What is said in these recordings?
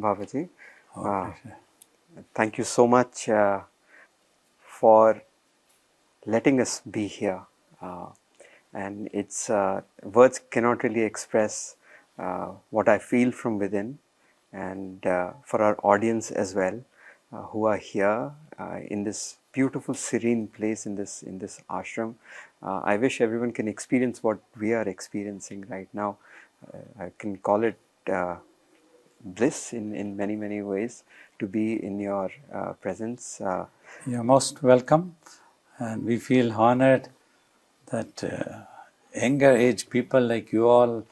Babaji. Pleasure. Thank you so much for letting us be here. And it's words cannot really express what I feel from within, and for our audience as well, who are here in this beautiful, serene place in this ashram. I wish everyone can experience what we are experiencing right now. I can call it bliss in many ways to be in your presence. You're most welcome, and we feel honored that younger age people like you all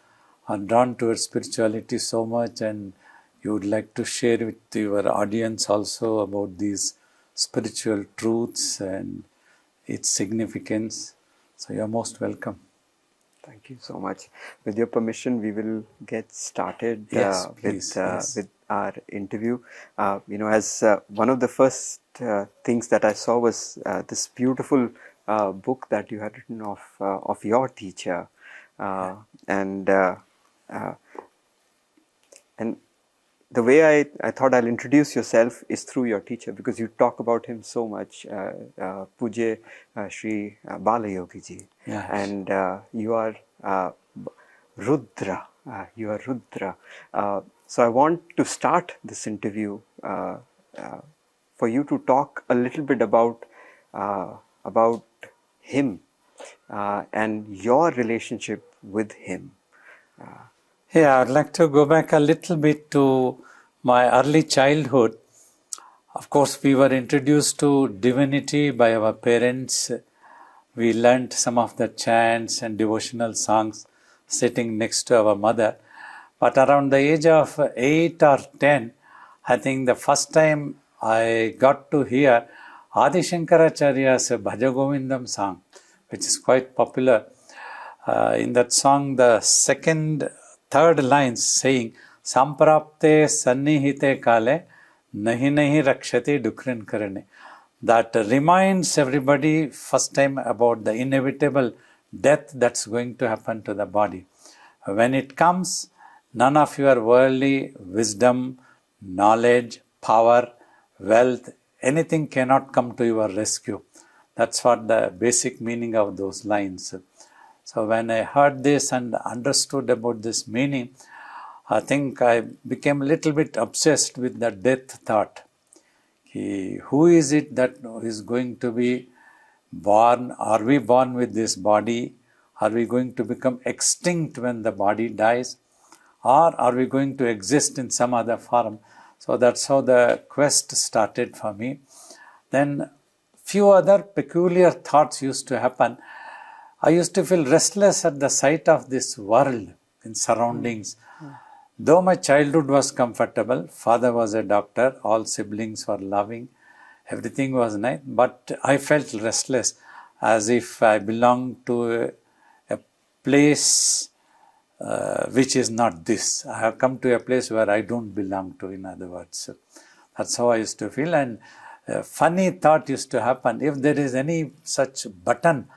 are drawn towards spirituality so much, and you would like to share with your audience also about these spiritual truths and its significance. So you're most welcome. Thank you so much. With your permission, we will get started Yes, please, with our interview. As one of the first things that I saw was this beautiful book that you had written of your teacher, and the way I thought I'll introduce yourself is through your teacher, because you talk about him so much, Pujya Shri Balayogi ji. Yes. And you are Rudra. You are Rudra. So I want to start this interview for you to talk a little bit about him and your relationship with him. Yeah, I'd like to go back a little bit to my early childhood. Of course, we were introduced to divinity by our parents. We learnt some of the chants and devotional songs sitting next to our mother. But around the age of 8 or 10, I think the first time I got to hear Adi Shankaracharya's Bhaja Govindam song, which is quite popular. In that song, the third lines saying, Samprapte sannihite kale nahi rakshati dukrin karane. That reminds everybody first time about the inevitable death that's going to happen to the body. When it comes, none of your worldly wisdom, knowledge, power, wealth, anything cannot come to your rescue. That's what the basic meaning of those lines. So when I heard this and understood about this meaning, I think I became a little bit obsessed with the death thought. Who is it that is going to be born? Are we born with this body? Are we going to become extinct when the body dies? Or are we going to exist in some other form? So that's how the quest started for me. Then few other peculiar thoughts used to happen. I used to feel restless at the sight of this world in surroundings. Though my childhood was comfortable, father was a doctor, all siblings were loving, everything was nice, but I felt restless, as if I belonged to a place which is not this. I have come to a place where I don't belong to, in other words. That's how I used to feel, and a funny thought used to happen. If there is any such button,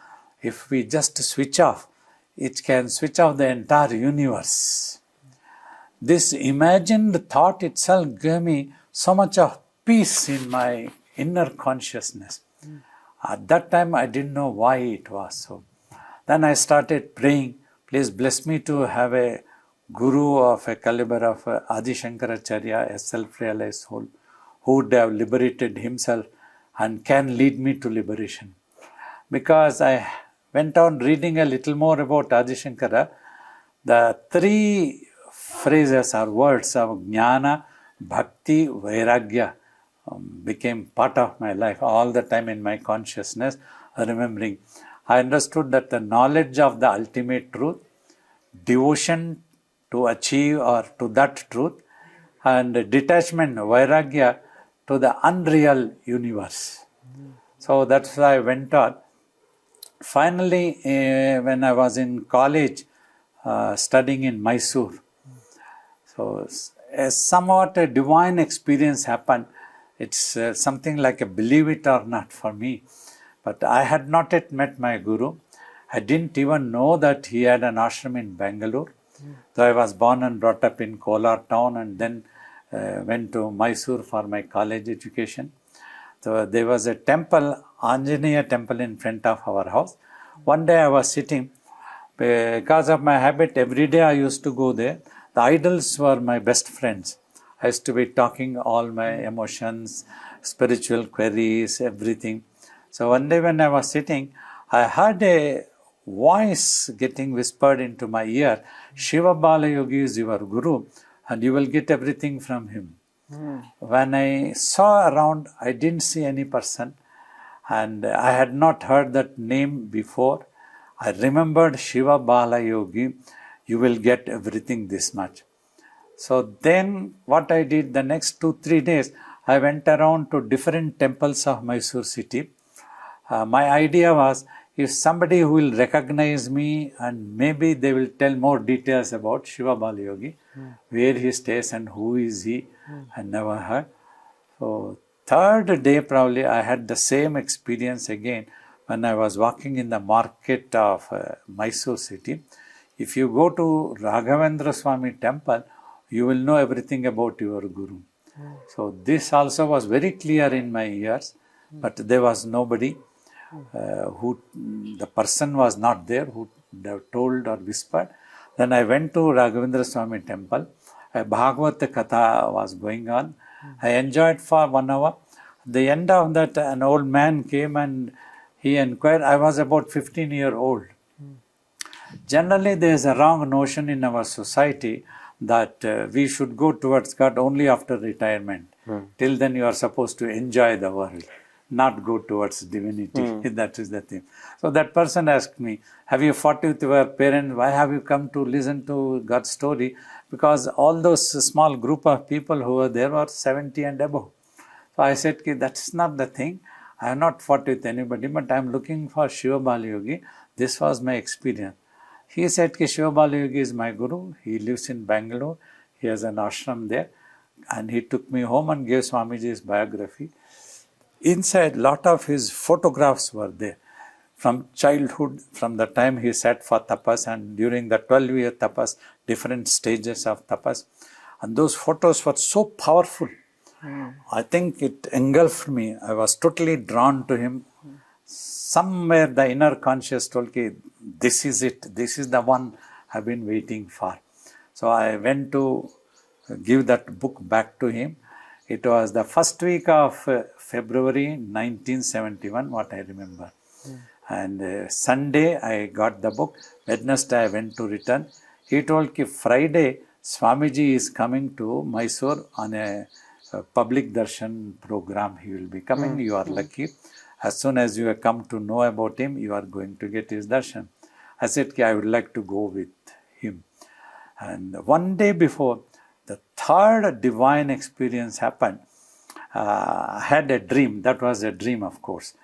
if we just switch off, it can switch off the entire universe. This imagined thought itself gave me so much of peace in my inner consciousness. At that time, I didn't know why it was so. Then I started praying, please bless me to have a guru of a caliber of Adi Shankaracharya, a self-realized soul, who would have liberated himself and can lead me to liberation. Because I went on reading a little more about Adi Shankara, the three phrases or words of jnana, bhakti, vairagya became part of my life all the time in my consciousness, remembering. I understood that the knowledge of the ultimate truth, devotion to achieve or to that truth, and detachment, vairagya, to the unreal universe. So that's why I went on. Finally, when I was in college, studying in Mysore, so somewhat a divine experience happened. It's something like a believe it or not for me. But I had not yet met my guru. I didn't even know that he had an ashram in Bangalore. So I was born and brought up in Kolar town, and then went to Mysore for my college education. So there was a temple, Anjaneya temple in front of our house. One day I was sitting, because of my habit, every day I used to go there. The idols were my best friends. I used to be talking all my emotions, spiritual queries, everything. So one day when I was sitting, I heard a voice getting whispered into my ear, Shivabalayogi is your guru and you will get everything from him. When I saw around, I didn't see any person and I had not heard that name before. I remembered Shiva Balayogi, you will get everything this much. So then what I did the next 2-3 days, I went around to different temples of Mysore city. My idea was, if somebody who will recognize me and maybe they will tell more details about Shiva Balayogi, where he stays and who is he, I never heard. So third day probably I had the same experience again when I was walking in the market of Mysore city. If you go to Raghavendra Swami temple, you will know everything about your guru. So this also was very clear in my ears, but there was nobody the person was not there who told or whispered. Then I went to Raghavendra Swami temple. A Bhagavad Katha was going on. I enjoyed for 1 hour. At the end of that, an old man came and he inquired. I was about 15-year-old. Generally, there is a wrong notion in our society that we should go towards God only after retirement. Till then, you are supposed to enjoy the world, not go towards divinity. That is the thing. So that person asked me, have you fought with your parents? Why have you come to listen to God's story? Because all those small group of people who were there were 70 and above. So I said, that's not the thing. I have not fought with anybody, but I am looking for Shiva Balayogi. This was my experience. He said, Shiva Balayogi is my guru. He lives in Bangalore. He has an ashram there. And he took me home and gave Swamiji's biography. Inside, lot of his photographs were there. From childhood, from the time he sat for tapas and during the 12-year tapas, different stages of tapas. And those photos were so powerful. I think it engulfed me. I was totally drawn to him. Somewhere the inner conscious told me, this is it. This is the one I've been waiting for. So I went to give that book back to him. It was the first week of February 1971, what I remember. And Sunday I got the book. Wednesday I went to return. He told me Friday Swamiji is coming to Mysore on a public darshan program. He will be coming. You are lucky. As soon as you have come to know about him, you are going to get his darshan. I said, I would like to go with him. And one day before, the third divine experience happened. I had a dream. That was a dream, of course.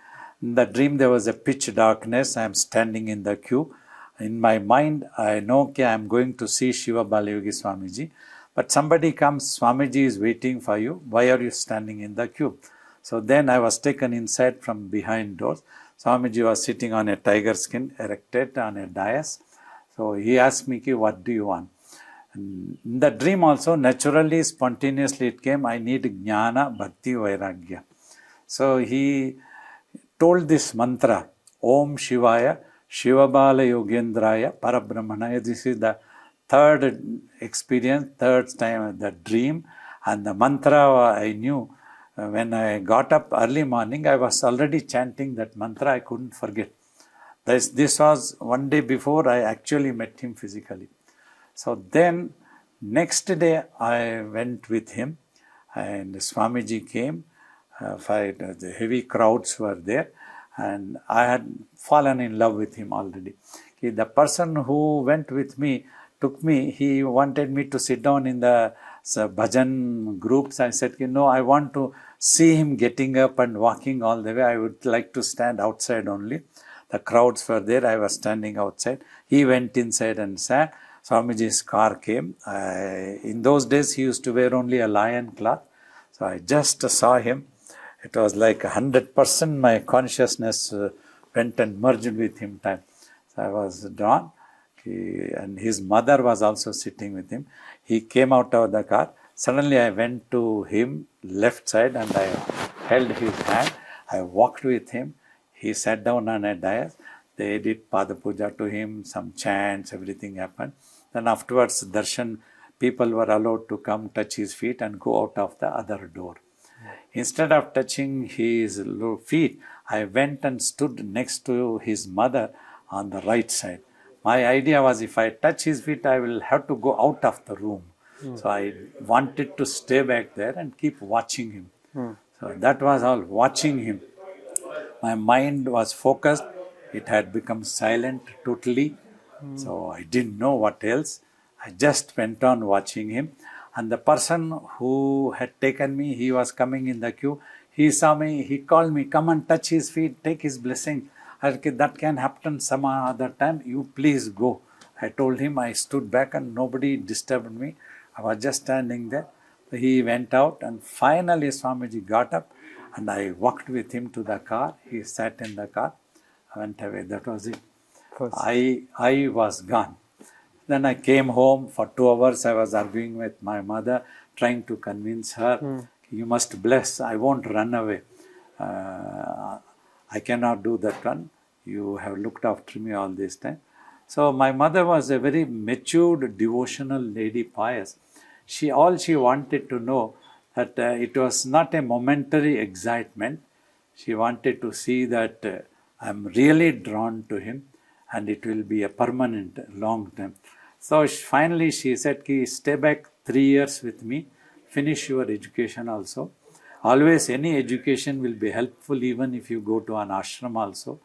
In the dream, there was a pitch darkness. I am standing in the queue. In my mind, I know I am going to see Shiva Balayogi Swamiji. But somebody comes, Swamiji is waiting for you. Why are you standing in the queue? So then I was taken inside from behind doors. Swamiji was sitting on a tiger skin, erected on a dais. So he asked me, what do you want? And in the dream also, naturally, spontaneously it came, I need jnana, bhakti, vairagya. So he told this mantra, Om Shivaya, Shivabala Yogendraya, Parabrahmanaya. This is the third experience, third time, the dream. And the mantra I knew. When I got up early morning, I was already chanting that mantra. I couldn't forget. This was one day before I actually met him physically. So then, next day I went with him and Swamiji came. The heavy crowds were there and I had fallen in love with him already. The person who went with me took me, he wanted me to sit down in the bhajan groups. I said, no, I want to see him getting up and walking all the way. I would like to stand outside only. The crowds were there. I was standing outside. He went inside and sat. Swamiji's car came. In those days, he used to wear only a lion cloth. So I just saw him. It was like 100% my consciousness went and merged with him. So I was drawn. And his mother was also sitting with him. He came out of the car. Suddenly I went to him, left side, and I held his hand. I walked with him. He sat down on a dais. They did Pada Puja to him, some chants, everything happened. Then afterwards, darshan, people were allowed to come touch his feet and go out of the other door. Instead of touching his feet, I went and stood next to his mother on the right side. My idea was if I touch his feet, I will have to go out of the room. So I wanted to stay back there and keep watching him. So that was all, watching him. My mind was focused. It had become silent totally. So I didn't know what else. I just went on watching him. And the person who had taken me, he was coming in the queue. He saw me, he called me, come and touch his feet, take his blessing. I said, that can happen some other time. You please go. I told him, I stood back and nobody disturbed me. I was just standing there. He went out and finally Swamiji got up and I walked with him to the car. He sat in the car. I went away. That was it. I was gone. Then I came home for 2 hours. I was arguing with my mother, trying to convince her, you must bless. I won't run away. I cannot do that one. You have looked after me all this time. So my mother was a very matured, devotional lady, pious. All she wanted to know that it was not a momentary excitement. She wanted to see that I'm really drawn to him and it will be a permanent, long time. So finally she said, stay back 3 years with me, finish your education also. Always any education will be helpful even if you go to an ashram also.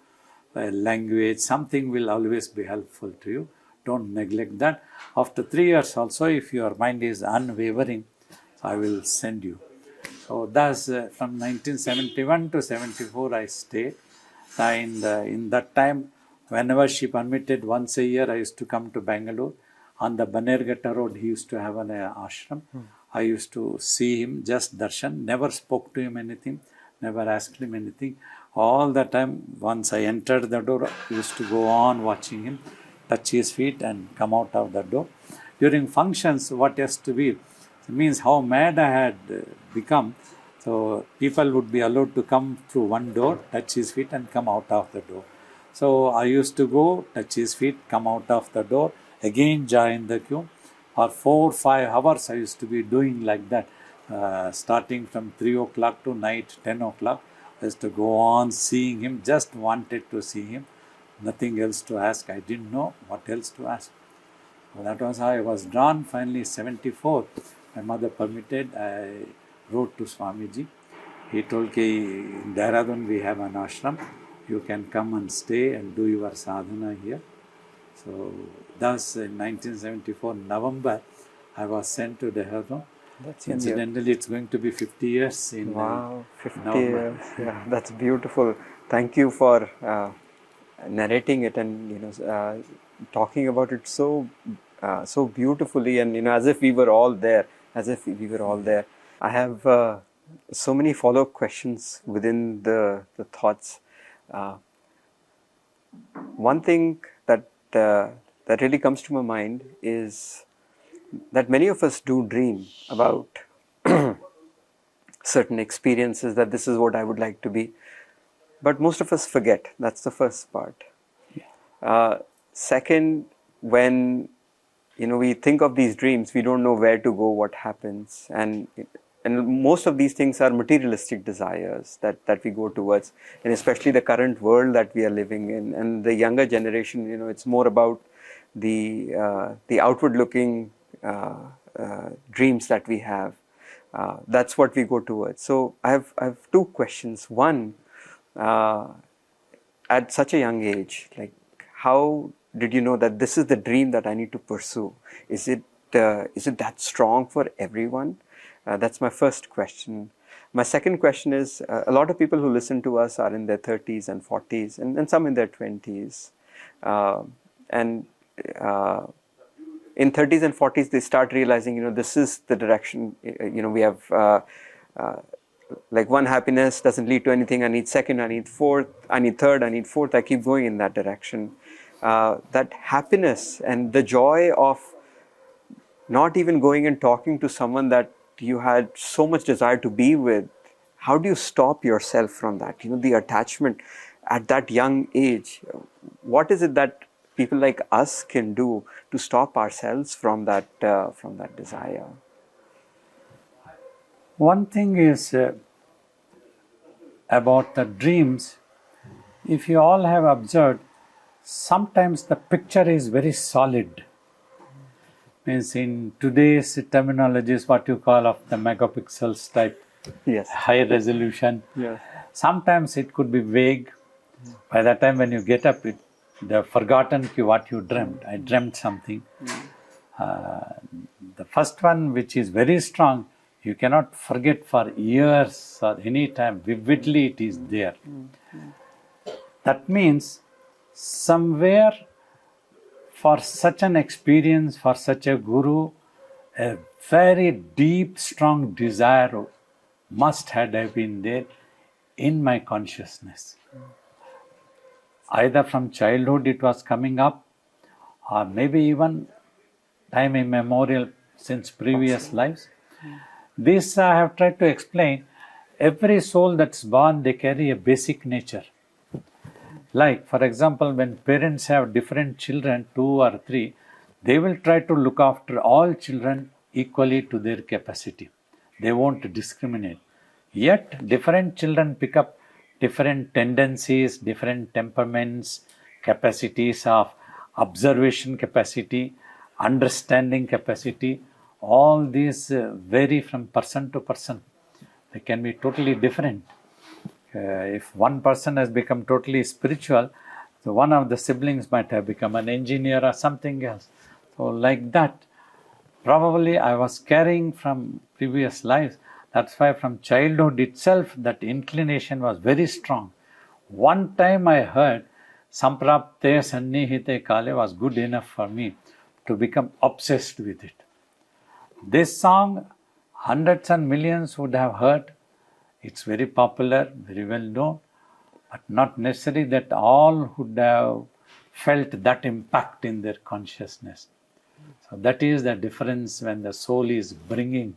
Language, something will always be helpful to you. Don't neglect that. After 3 years also, if your mind is unwavering, I will send you. So thus from 1971 to 74 I stayed. In that time, whenever she permitted, once a year I used to come to Bangalore. On the Banerghatta road, he used to have an ashram. I used to see him, just darshan, never spoke to him anything, never asked him anything. All the time, once I entered the door, I used to go on watching him, touch his feet and come out of the door. During functions, what has to be, means how mad I had become. So people would be allowed to come through one door, touch his feet and come out of the door. So I used to go, touch his feet, come out of the door, again join the queue. For 4-5 hours I used to be doing like that, starting from 3 o'clock to night 10 o'clock. I used to go on seeing him, just wanted to see him, nothing else to ask. I didn't know what else to ask. Well, that was how I was drawn. Finally, 74, my mother permitted, I wrote to Swamiji. He told me, in Dehradun we have an ashram, you can come and stay and do your sadhana here. So thus in 1974 November, I was sent to Dehradun. That's Incidentally, it's going to be 50 years in Wow, 50 November. years. Yeah, that's beautiful. Thank you for narrating it and talking about it so beautifully, and as if we were all there. I have so many follow-up questions within the thoughts. One thing that really comes to my mind is that many of us do dream about certain experiences, that this is what I would like to be, but most of us forget. That's the first part. Second, when we think of these dreams, we don't know where to go, what happens, and most of these things are materialistic desires that we go towards, and especially the current world that we are living in, and the younger generation, it's more about the outward-looking dreams that we have. That's what we go towards. So I have two questions. One, at such a young age, like, how did you know that this is the dream that I need to pursue? Is it that strong for everyone? That's my first question. My second question is, a lot of people who listen to us are in their 30s and 40s, and some in their 20s. In 30s and 40s, they start realizing, this is the direction. We have like one happiness doesn't lead to anything. I need second, I need fourth, I need third, I need fourth. I keep going in that direction. That happiness and the joy of not even going and talking to someone that you had so much desire to be with, how do you stop yourself from that? The attachment at that young age. What is it that people like us can do to stop ourselves from that desire? One thing is about the dreams. If you all have observed, sometimes the picture is very solid. Means in today's terminology is what you call of the megapixels type, Yes. high resolution. Yes. Sometimes it could be vague. By the time when you get up, they've forgotten what you dreamt. I dreamt something. The first one, which is very strong, you cannot forget for years or any time. Vividly it is there. That means somewhere for such an experience, for such a guru, a very deep, strong desire must have been there in my consciousness. Either from childhood it was coming up, or maybe even time immemorial since previous lives. This I have tried to explain. Every soul that's born, they carry a basic nature. Like, for example, when parents have different children, 2 or 3, they will try to look after all children equally to their capacity. They won't discriminate. Yet, different children pick up different tendencies, different temperaments, capacities of observation capacity, understanding capacity. All these vary from person to person. They can be totally different. If one person has become totally spiritual, so one of the siblings might have become an engineer or something else. So like that, probably I was carrying from previous lives. That's why from childhood itself, that inclination was very strong. One time I heard, Samprapte Sannihite Kale was good enough for me to become obsessed with it. This song, hundreds and millions would have heard. It's very popular, very well known, but not necessarily that all would have felt that impact in their consciousness. So that is the difference when the soul is bringing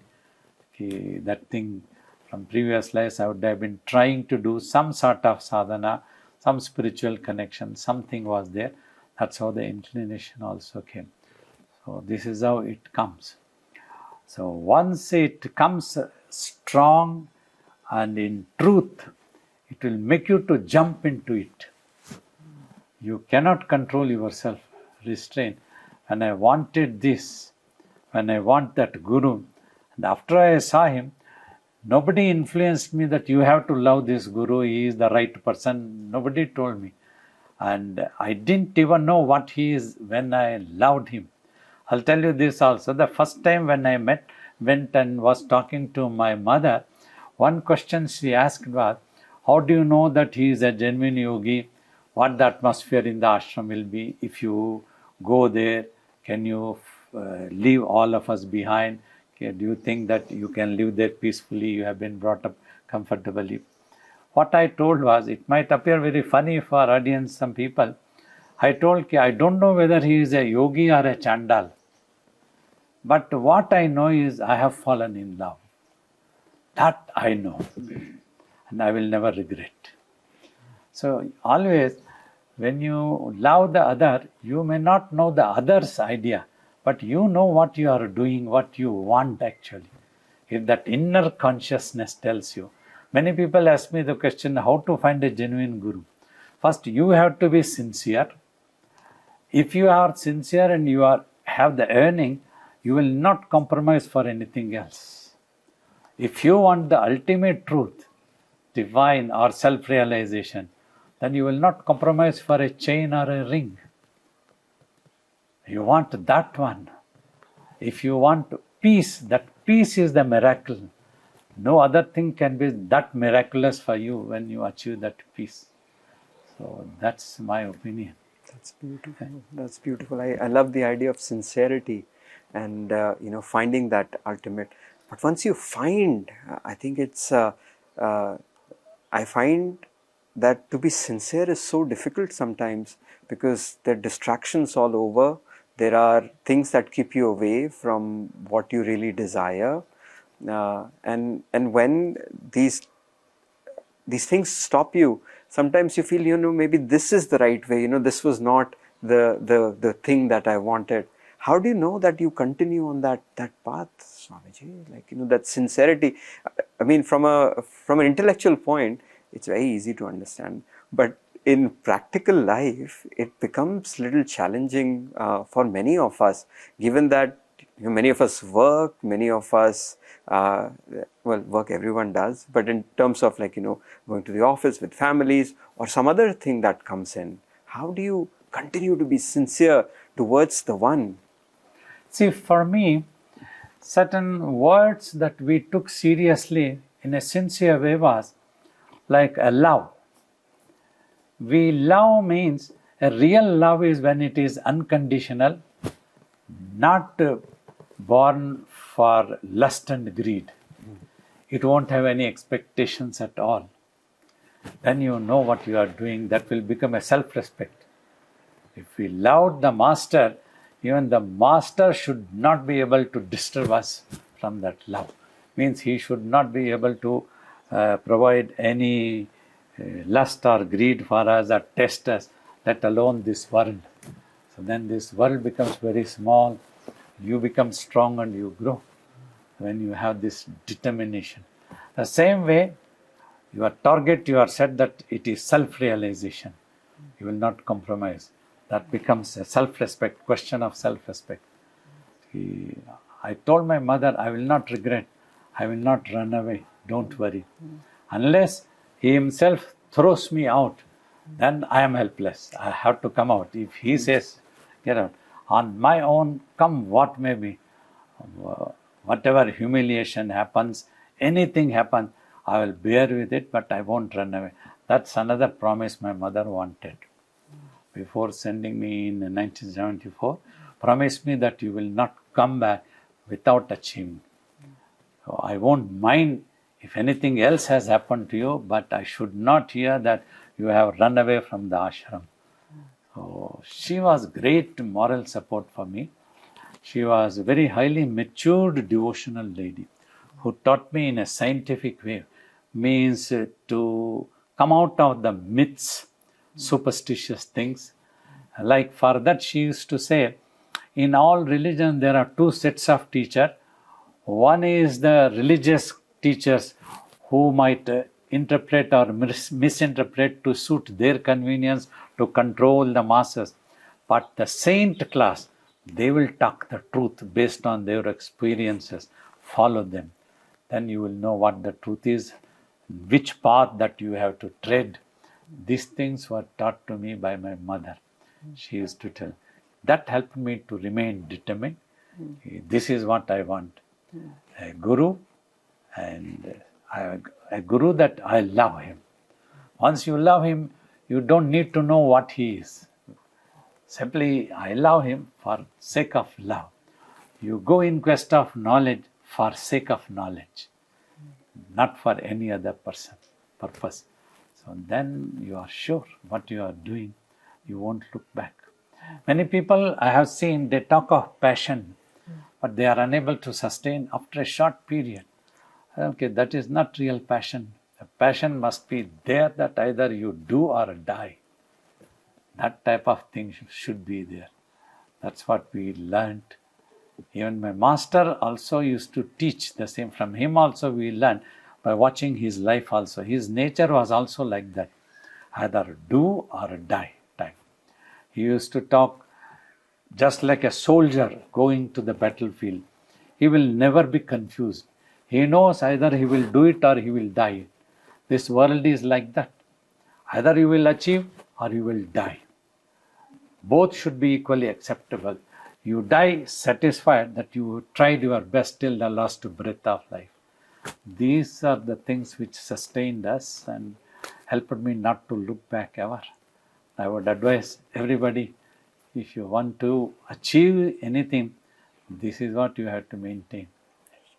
that thing from previous lives. I would have been trying to do some sort of sadhana, some spiritual connection, something was there. That's how the inclination also came. So this is how it comes. So once it comes strong and in truth, it will make you to jump into it. You cannot control yourself, restrain. When I wanted this, when I want that guru, and after I saw him, nobody influenced me that you have to love this guru, he is the right person. Nobody told me. And I didn't even know what he is when I loved him. I'll tell you this also. The first time when I went and was talking to my mother, one question she asked was, how do you know that he is a genuine yogi? What the atmosphere in the ashram will be if you go there? Can you leave all of us behind? Do you think that you can live there peacefully? You have been brought up comfortably. What I told was, it might appear very funny for audience, some people. I told, I don't know whether he is a yogi or a chandal. But what I know is I have fallen in love. That I know. And I will never regret. So always, when you love the other, you may not know the other's idea, but you know what you are doing, what you want actually. If that inner consciousness tells you. Many people ask me the question, how to find a genuine guru? First, you have to be sincere. If you are sincere and you have the earning, you will not compromise for anything else. If you want the ultimate truth, divine or self-realization, then you will not compromise for a chain or a ring. You want that one. If you want peace, that peace is the miracle. No other thing can be that miraculous for you when you achieve that peace. So that's my opinion. That's beautiful. That's beautiful. I love the idea of sincerity and finding that ultimate. But once you find, I think it's. I find that to be sincere is so difficult sometimes because there are distractions all over. There are things that keep you away from what you really desire. And when these things stop you, sometimes you feel, maybe this is the right way, this was not the thing that I wanted. How do you know that you continue on that path, Swamiji? Like, that sincerity. I mean, from an intellectual point, it's very easy to understand, but in practical life, it becomes little challenging for many of us, given that many of us work, many of us, work everyone does, but in terms of going to the office with families or some other thing that comes in, how do you continue to be sincere towards the one? See, for me, certain words that we took seriously in a sincere way was like a love. We love means a real love is when it is unconditional, not born for lust and greed. It won't have any expectations at all. Then you know what you are doing. That will become a self-respect. If we loved the master, even the master should not be able to disturb us from that love. Means he should not be able to provide any lust or greed for us or test us, let alone this world. So then this world becomes very small. You become strong and you grow when you have this determination. The same way, your target, you are said that it is self-realization. You will not compromise. That becomes a self-respect, question of self-respect. I told my mother, I will not regret. I will not run away. Don't worry. Unless he himself throws me out, then I am helpless. I have to come out. If he says, get out, on my own, come what may be, whatever humiliation happens, anything happens, I will bear with it, but I won't run away. That's another promise my mother wanted. Before sending me in 1974, promised me that you will not come back without achieving. So I won't mind if anything else has happened to you, but I should not hear that you have run away from the ashram. So she was great moral support for me. She was a very highly matured devotional lady who taught me in a scientific way, means to come out of the myths, superstitious things. Like for that she used to say, in all religions there are two sets of teachers. One is the religious teachers who might interpret or misinterpret to suit their convenience to control the masses. But the saint class, they will talk the truth based on their experiences. Follow them. Then you will know what the truth is, which path that you have to tread. These things were taught to me by my mother. She used to tell. That helped me to remain determined. This is what I want. A guru, and a guru that I love him. Once you love him, you don't need to know what he is. Simply, I love him for sake of love. You go in quest of knowledge for sake of knowledge, not for any other purpose. So then you are sure what you are doing. You won't look back. Many people I have seen, they talk of passion, but they are unable to sustain after a short period. Okay, that is not real passion. The passion must be there that either you do or die. That type of thing should be there. That's what we learned. Even my master also used to teach the same. From him also we learned by watching his life also. His nature was also like that. Either do or die type. He used to talk just like a soldier going to the battlefield. He will never be confused. He knows either he will do it or he will die. This world is like that. Either you will achieve or you will die. Both should be equally acceptable. You die satisfied that you tried your best till the last breath of life. These are the things which sustained us and helped me not to look back ever. I would advise everybody, if you want to achieve anything, this is what you have to maintain.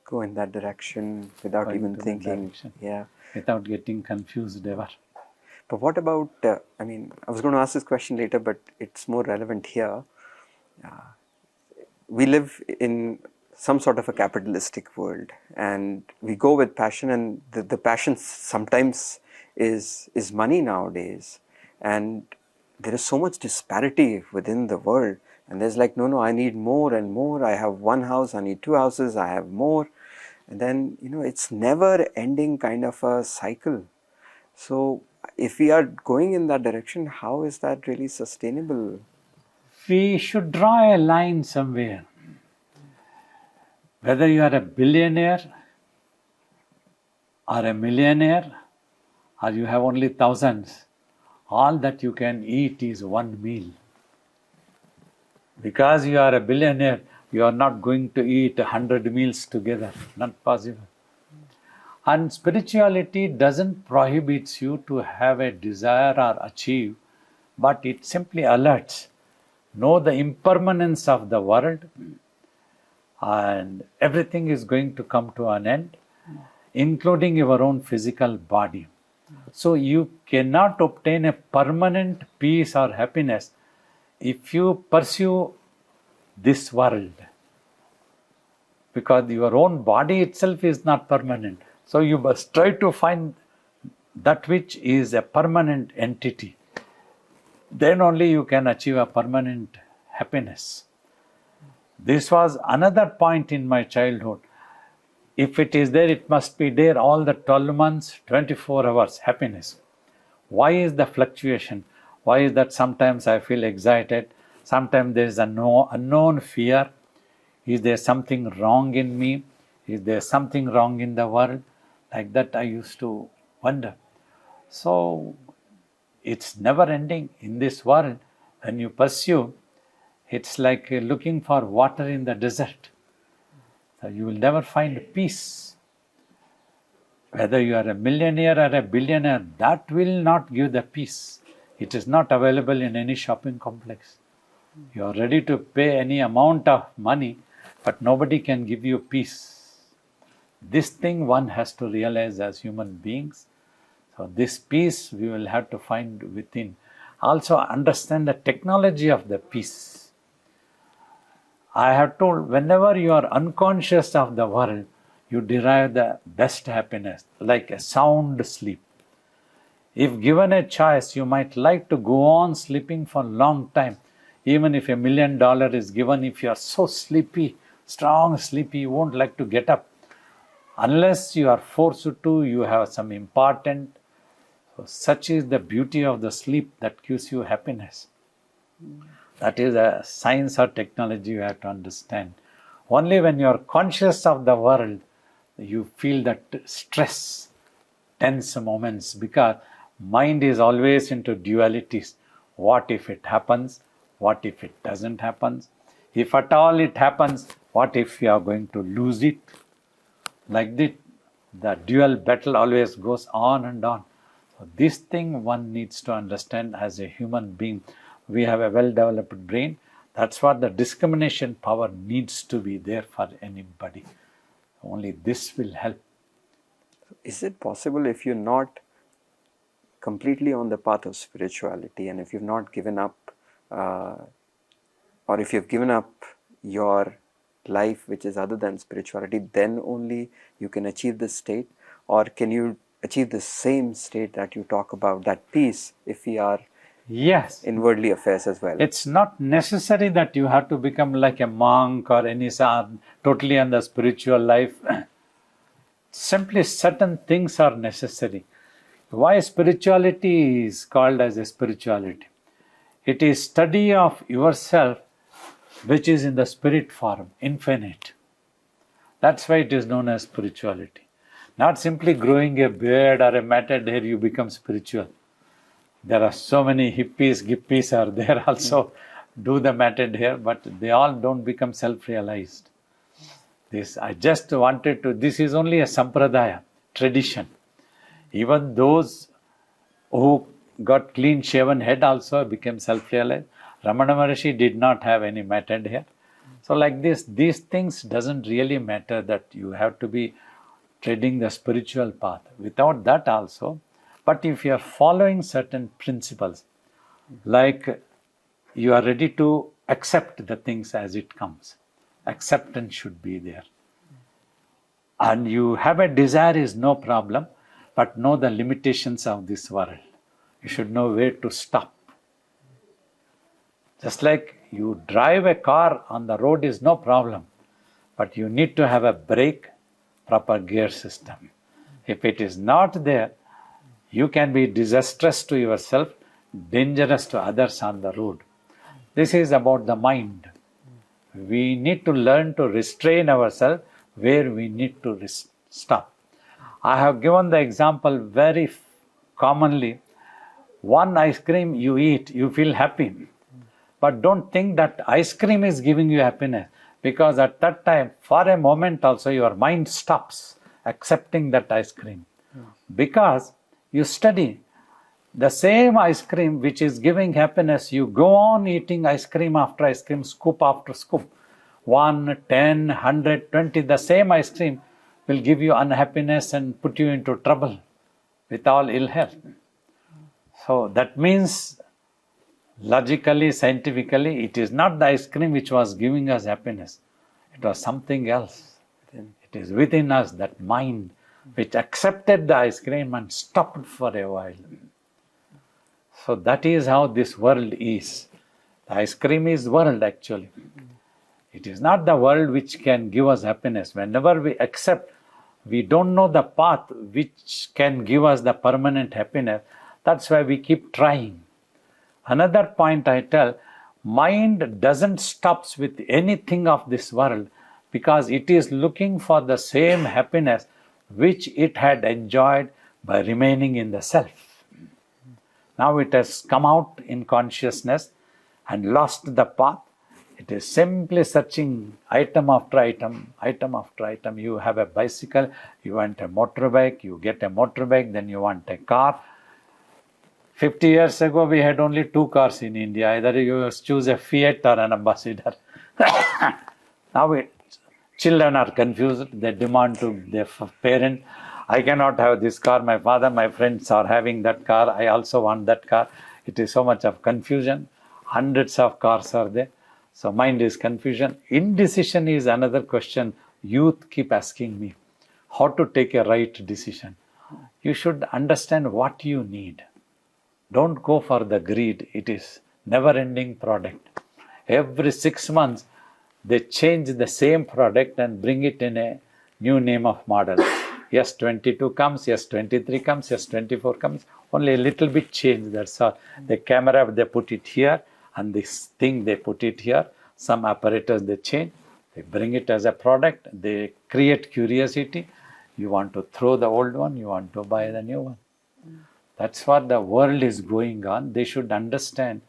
Go in that direction without even thinking. Yeah. Without getting confused ever. But what about, I was going to ask this question later, but it's more relevant here. We live in some sort of a capitalistic world, and we go with passion, and the passion sometimes is money nowadays, and there is so much disparity within the world, and there's like, no, I need more and more. I have one house, I need two houses, I have more, and then it's never ending kind of a cycle. So if we are going in that direction, how is that really sustainable? We should draw a line somewhere. Whether you are a billionaire or a millionaire, or you have only thousands, all that you can eat is one meal. Because you are a billionaire, you are not going to eat 100 meals together. Not possible. And spirituality doesn't prohibit you to have a desire or achieve, but it simply alerts. Know the impermanence of the world, and everything is going to come to an end, including your own physical body. So you cannot obtain a permanent peace or happiness if you pursue this world, because your own body itself is not permanent. So you must try to find that which is a permanent entity. Then only you can achieve a permanent happiness. This was another point in my childhood. If it is there, it must be there all the 12 months, 24 hours, happiness. Why is the fluctuation? Why is that sometimes I feel excited, sometimes there is an unknown fear? Is there something wrong in me? Is there something wrong in the world? Like that I used to wonder. So it's never ending in this world. When you pursue, it's like looking for water in the desert. So you will never find peace. Whether you are a millionaire or a billionaire, that will not give the peace. It is not available in any shopping complex. You are ready to pay any amount of money, but nobody can give you peace. This thing one has to realize as human beings. So this peace we will have to find within. Also understand the technology of the peace. I have told, whenever you are unconscious of the world, you derive the best happiness, like a sound sleep. If given a choice, you might like to go on sleeping for a long time. Even if $1 million is given, if you are so sleepy, strong sleepy, you won't like to get up. Unless you are forced to, you have some important. So such is the beauty of the sleep that gives you happiness. That is a science or technology you have to understand. Only when you are conscious of the world, you feel that stress, tense moments, because mind is always into dualities. What if it happens? What if it doesn't happen? If at all it happens, what if you are going to lose it? Like this, the dual battle always goes on and on. So this thing one needs to understand as a human being. We have a well-developed brain. That's what the discrimination power needs to be there for anybody. Only this will help. Is it possible, if you're not completely on the path of spirituality, and if you've not given up, or if you've given up your life which is other than spirituality, then only you can achieve this state? Or can you achieve the same state that you talk about, that peace, if we are Yes, in worldly affairs as well? it's not necessary that you have to become like a monk or any totally on the spiritual life. Simply certain things are necessary. Why spirituality is called as a spirituality? It is study of yourself which is in the spirit form, infinite. That's why it is known as spirituality. Not simply growing a beard or a matted hair, you become spiritual. There are so many hippies, gippies are there also, do the matted hair, but they all don't become self-realized. I just wanted to, this is only a sampradaya, tradition. Even those who got clean shaven head also became self-realized. Ramana Maharshi did not have any matted hair. So like this, these things doesn't really matter that you have to be treading the spiritual path. Without that also, but if you are following certain principles, like you are ready to accept the things as it comes. acceptance should be there. And you have a desire is no problem, but know the limitations of this world. You should know where to stop. Just like you drive a car on the road is no problem, but you need to have a brake, proper gear system. If it is not there, you can be disastrous to yourself, dangerous to others on the road. This is about the mind. We need to learn to restrain ourselves where we need to stop. I have given the example very commonly. One ice cream you eat, you feel happy. But don't think that ice cream is giving you happiness, because at that time, for a moment also, your mind stops accepting that ice cream. Because you study the same ice cream which is giving happiness, you go on eating ice cream after ice cream, scoop after scoop. 1, 10, 100, 20, the same ice cream will give you unhappiness and put you into trouble with all ill health. So that means, logically, scientifically, it is not the ice cream which was giving us happiness. It was something else. It is within us, that mind, which accepted the ice cream and stopped for a while. So that is how this world is. The ice cream is world actually. It is not the world which can give us happiness. Whenever we accept, we don't know the path which can give us the permanent happiness. That's why we keep trying. Another point I tell, mind doesn't stop with anything of this world, because it is looking for the same happiness which it had enjoyed by remaining in the self. Now it has come out in consciousness and lost the path. It is simply searching item after item, item after item. You have a bicycle, you want a motorbike, you get a motorbike, then you want a car. 50 years ago, we had only 2 cars in India. Either you choose a Fiat or an Ambassador. Now children are confused. They demand to their parent, I cannot have this car. My father, my friends are having that car. I also want that car. It is so much of confusion. Hundreds of cars are there. So mind is confusion. Indecision is another question youth keep asking me. How to take a right decision? You should understand what you need. Don't go for the greed. It is never-ending product. Every 6 months, they change the same product and bring it in a new name of model. Yes, 22 comes, yes, 23 comes, yes, 24 comes. Only a little bit change, that's all. The camera, they put it here, and this thing, they put it here. Some apparatus, they change. They bring it as a product. They create curiosity. You want to throw the old one, you want to buy the new one. That's what the world is going on. They should understand.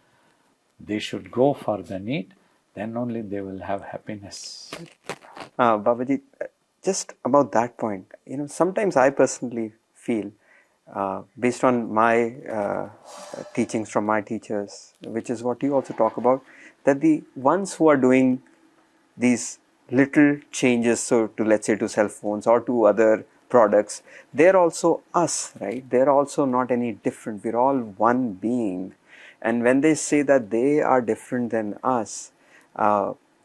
They should go for the need. Then only they will have happiness. Babaji, just about that point, sometimes I personally feel, based on my teachings from my teachers, which is what you also talk about, that the ones who are doing these little changes, so to, let's say, to cell phones or to other products, they're also us, right? They're also not any different. We're all one being. And when they say that they are different than us,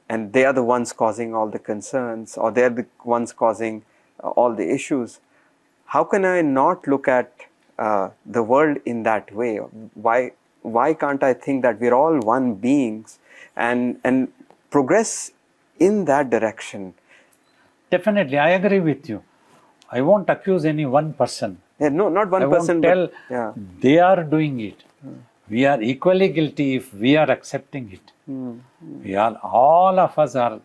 and they are the ones causing all the concerns, or they're the ones causing all the issues, how can I not look at the world in that way? Why can't I think that we're all one beings and progress in that direction? Definitely, I agree with you. I won't accuse any one person. Yeah, no, not one person. I won't tell they are doing it. We are equally guilty if we are accepting it. We are, all of us are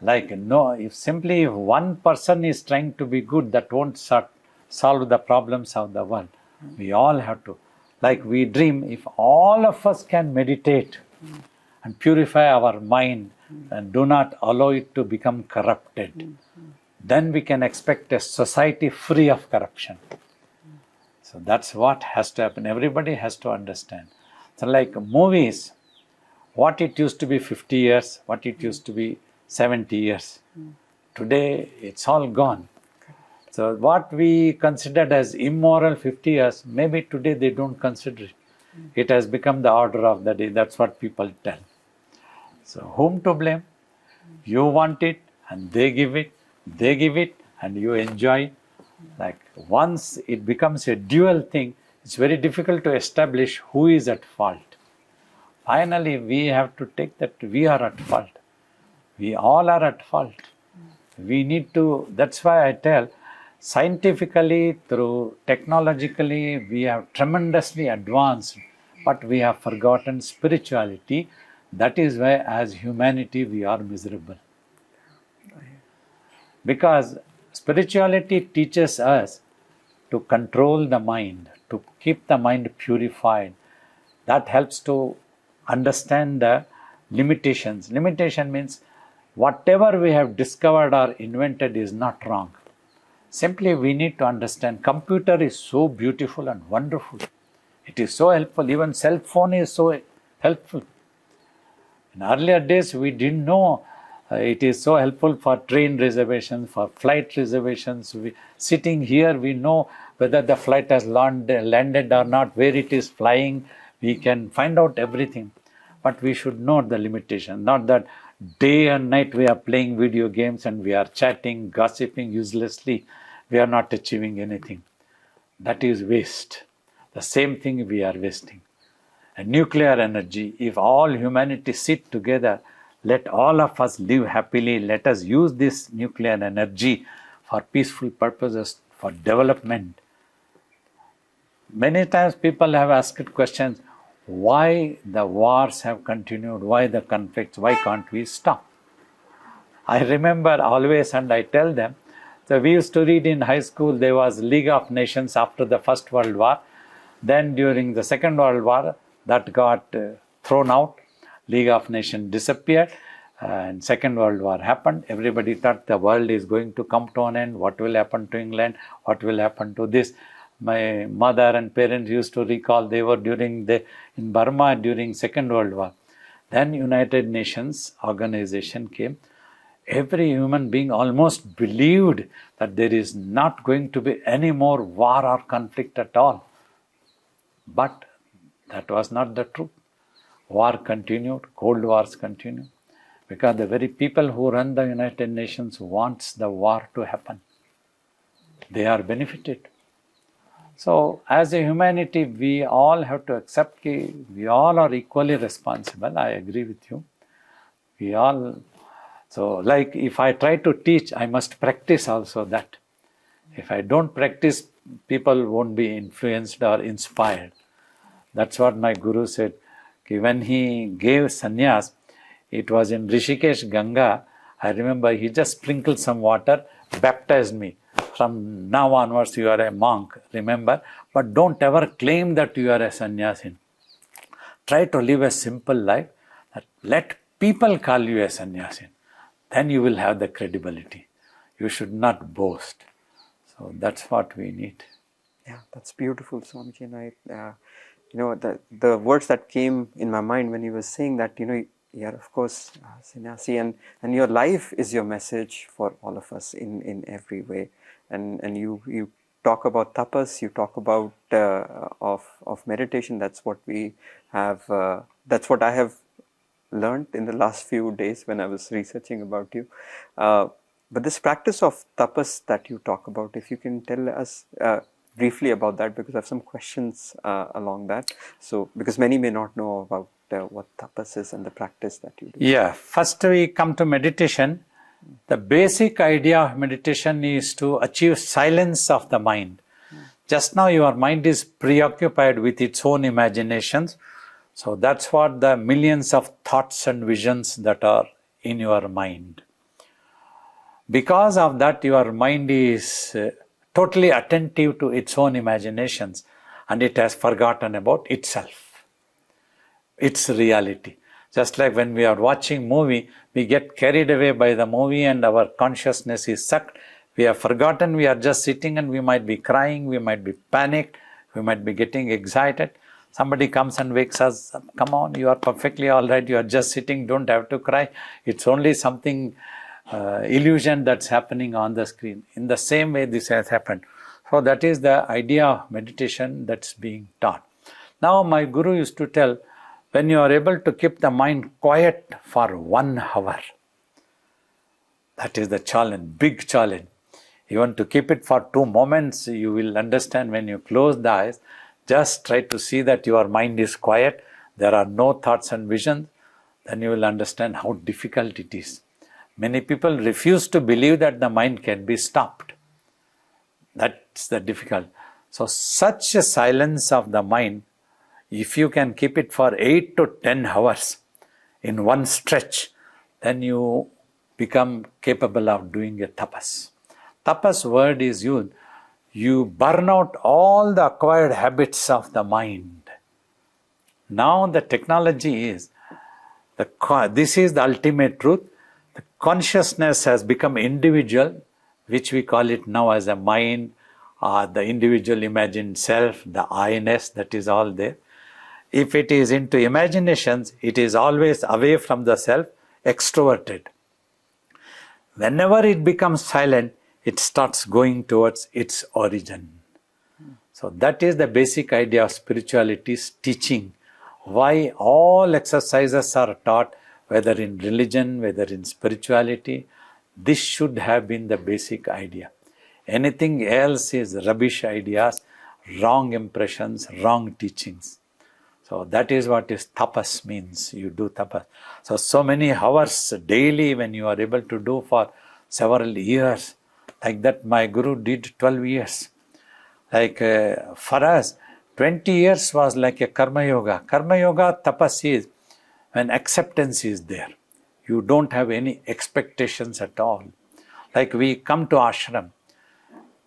like, no, if one person is trying to be good, that won't solve the problems of the world. We all have to. Like we dream, if all of us can meditate and purify our mind and do not allow it to become corrupted, then we can expect a society free of corruption. So that's what has to happen. Everybody has to understand. So like movies, what it used to be 50 years, what it used to be 70 years. Today, it's all gone. So what we considered as immoral 50 years, maybe today they don't consider it. It has become the order of the day. That's what people tell. So whom to blame? You want it and they give it and you enjoy. Like once it becomes a dual thing, it's very difficult to establish who is at fault. Finally, we have to take that we are at fault. We all are at fault. We need to, that's why I tell, scientifically, through technologically, we have tremendously advanced, but we have forgotten spirituality. That is why, as humanity, we are miserable. Because spirituality teaches us to control the mind, to keep the mind purified. That helps to understand the limitations. Limitation means whatever we have discovered or invented is not wrong. Simply we need to understand computer is so beautiful and wonderful. It is so helpful. Even cell phone is so helpful. In earlier days we didn't know it is so helpful for train reservations, for flight reservations. Sitting here we know whether the flight has landed or not, where it is flying. We can find out everything. But we should know the limitation. Not that day and night we are playing video games and we are chatting, gossiping uselessly. We are not achieving anything. That is waste. The same thing we are wasting. And nuclear energy, if all humanity sit together, let all of us live happily, let us use this nuclear energy for peaceful purposes, for development. Many times people have asked questions, why the wars have continued, why the conflicts, why can't we stop? I remember always, and I tell them, so we used to read in high school, there was League of Nations after the First World War. Then during the Second World War, that got thrown out. League of Nations disappeared and Second World War happened. Everybody thought the world is going to come to an end. What will happen to England? What will happen to this? My mother and parents used to recall they were in Burma during Second World War. Then United Nations organization came. Every human being almost believed that there is not going to be any more war or conflict at all. But that was not the truth. War continued, Cold Wars continued, because the very people who run the United Nations wants the war to happen. They are benefited. So as a humanity, we all have to accept that we all are equally responsible. I agree with you. We all, so like if I try to teach, I must practice also that. If I don't practice, people won't be influenced or inspired. That's what my guru said. When he gave sannyas, it was in Rishikesh, Ganga. I remember he just sprinkled some water, baptized me. From now onwards, you are a monk, remember. But don't ever claim that you are a sannyasin. Try to live a simple life. Let people call you a sannyasin. Then you will have the credibility. You should not boast. So that's what we need. Yeah, that's beautiful, Swamiji. And the words that came in my mind when you were saying that, you are of course sannyasi, and your life is your message for all of us in every way. And you talk about tapas, you talk about of meditation. That's what we have. That's what I have learned in the last few days when I was researching about you. But this practice of tapas that you talk about, if you can tell us briefly about that, because I have some questions along that. So, because many may not know about what tapas is and the practice that you do. Yeah, first we come to meditation. The basic idea of meditation is to achieve silence of the mind. Just now your mind is preoccupied with its own imaginations. So that's what the millions of thoughts and visions that are in your mind. Because of that, your mind is totally attentive to its own imaginations, and it has forgotten about itself, its reality. Just like when we are watching movie, we get carried away by the movie and our consciousness is sucked. We have forgotten, we are just sitting and we might be crying, we might be panicked, we might be getting excited. Somebody comes and wakes us up. Come on, you are perfectly all right, you are just sitting, don't have to cry. It's only something illusion that's happening on the screen. In the same way this has happened. So that is the idea of meditation that's being taught. Now my guru used to tell, when you are able to keep the mind quiet for 1 hour, That is the challenge, big challenge. Even to keep it for 2 moments, you will understand when you close the eyes. Just try to see that your mind is quiet, there are no thoughts and visions, then you will understand how difficult it is. Many people refuse to believe that the mind can be stopped. That's the difficult. So such a silence of the mind, if you can keep it for 8 to 10 hours in one stretch, then you become capable of doing a tapas. Tapas word is used. You burn out all the acquired habits of the mind. Now the technology is, this is the ultimate truth. The consciousness has become individual, which we call it now as a mind, the individual imagined self, the I-ness, that is all there. If it is into imaginations, it is always away from the self, extroverted. Whenever it becomes silent, it starts going towards its origin. So that is the basic idea of spirituality's teaching. Why all exercises are taught, whether in religion, whether in spirituality, this should have been the basic idea. Anything else is rubbish ideas, wrong impressions, wrong teachings. So that is what is tapas means. You do tapas. So many hours daily when you are able to do for several years. Like that my guru did 12 years. Like for us, 20 years was like a karma yoga. Karma yoga, tapas is when acceptance is there. You don't have any expectations at all. Like we come to ashram.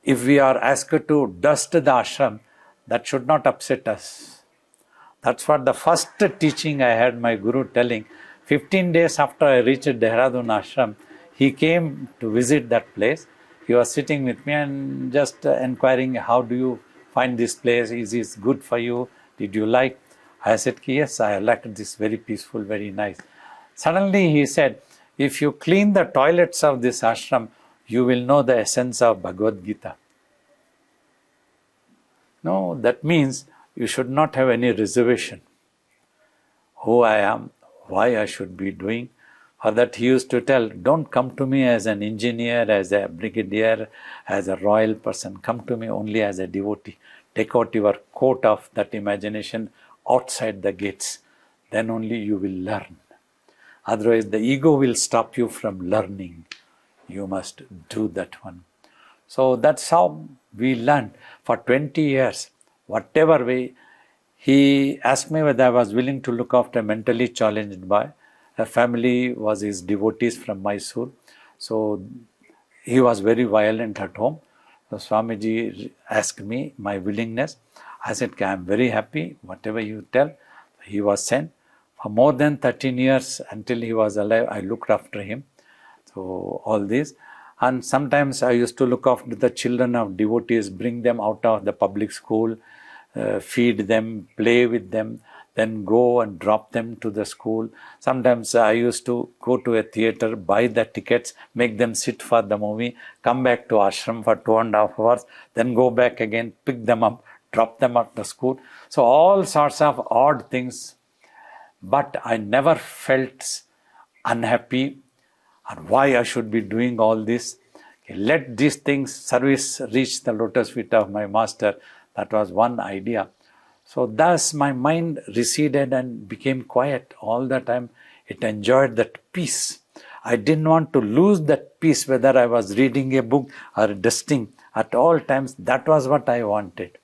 If we are asked to dust the ashram, that should not upset us. That's what the first teaching I had my guru telling. 15 days after I reached Dehradun ashram, he came to visit that place. He was sitting with me and just inquiring, how do you find this place? Is this good for you? Did you like? I said, yes, I liked this, very peaceful, very nice. Suddenly he said, if you clean the toilets of this ashram, you will know the essence of Bhagavad Gita. No, that means you should not have any reservation. Who I am, why I should be doing. For that he used to tell, don't come to me as an engineer, as a brigadier, as a royal person. Come to me only as a devotee. Take out your coat of that imagination outside the gates. Then only you will learn. Otherwise the ego will stop you from learning. You must do that one. So that's how we learned for 20 years. Whatever way, he asked me whether I was willing to look after a mentally challenged boy. Her family was his devotees from Mysore. So he was very violent at home. So Swamiji asked me my willingness. I said, I am very happy, whatever you tell. He was sent. For more than 13 years until he was alive, I looked after him. So all this. And sometimes I used to look after the children of devotees, bring them out of the public school, feed them, play with them, then go and drop them to the school. Sometimes I used to go to a theatre, buy the tickets, make them sit for the movie, come back to ashram for 2.5 hours, then go back again, pick them up, drop them at the school. So all sorts of odd things. But I never felt unhappy and why I should be doing all this. Let these things, service, reach the lotus feet of my master. That was one idea. So thus my mind receded and became quiet all the time. It enjoyed that peace. I didn't want to lose that peace, whether I was reading a book or dusting. At all times, that was what I wanted.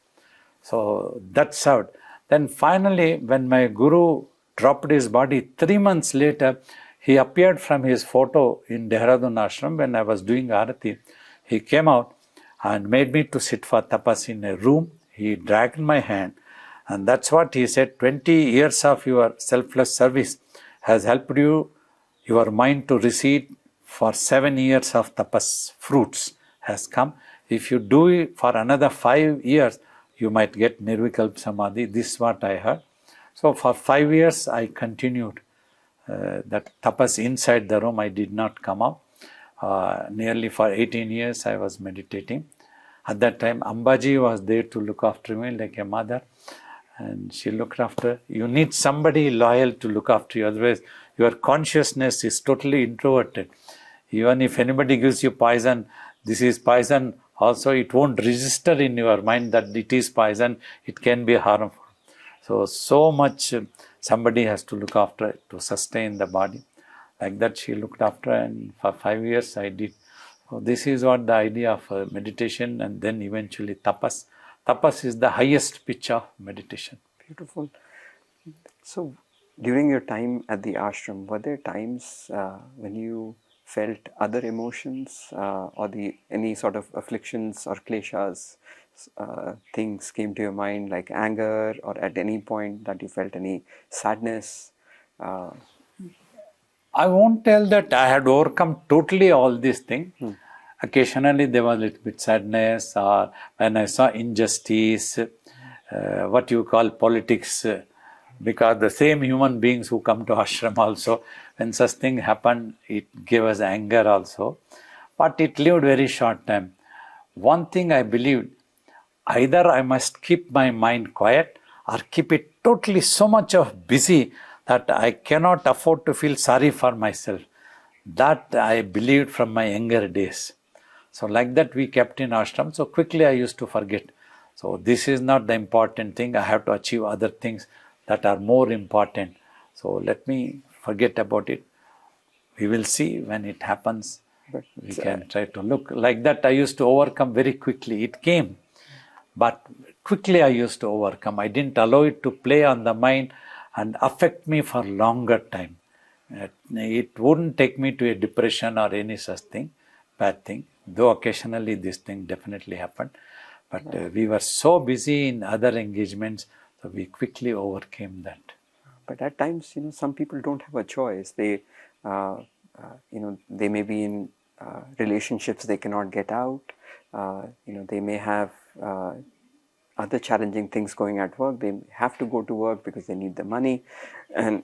So that's how. Then finally, when my guru dropped his body, 3 months later, he appeared from his photo in Dehradun ashram when I was doing Arati. He came out and made me to sit for tapas in a room. He dragged my hand. And that's what he said, 20 years of your selfless service has helped you, your mind to recede. For 7 years of tapas, fruits has come. If you do it for another 5 years, you might get Nirvikalpa Samadhi. This is what I heard. So for 5 years, I continued that tapas inside the room. I did not come out. Nearly for 18 years, I was meditating. At that time, Ambaji was there to look after me like a mother. And she looked after. You need somebody loyal to look after you. Otherwise, your consciousness is totally introverted. Even if anybody gives you poison, this is poison, also it won't register in your mind that it is poison, it can be harmful. So much somebody has to look after it to sustain the body. Like that she looked after, and for 5 years I did. So this is what the idea of meditation, and then eventually tapas. Tapas is the highest pitch of meditation. Beautiful. So, during your time at the ashram, were there times when you felt other emotions or any sort of afflictions or kleshas, things came to your mind like anger, or at any point that you felt any sadness? I won't tell that I had overcome totally all these things. Occasionally there was a little bit sadness, or when I saw injustice, what you call politics, because the same human beings who come to ashram also, when such thing happened, it gave us anger also. But it lived very short time. One thing I believed, either I must keep my mind quiet or keep it totally so much of busy that I cannot afford to feel sorry for myself. That I believed from my younger days. So like that we kept in ashram. So quickly I used to forget. So this is not the important thing. I have to achieve other things that are more important. So let me forget about it. We will see when it happens. We can try to look. Like that I used to overcome very quickly. It came. But quickly I used to overcome. I didn't allow it to play on the mind and affect me for longer time. It wouldn't take me to a depression or any such thing, bad thing. Though occasionally this thing definitely happened. But we were so busy in other engagements, so we quickly overcame that. But at times, some people don't have a choice. They, they may be in relationships they cannot get out. They may have other challenging things going at work. They have to go to work because they need the money, and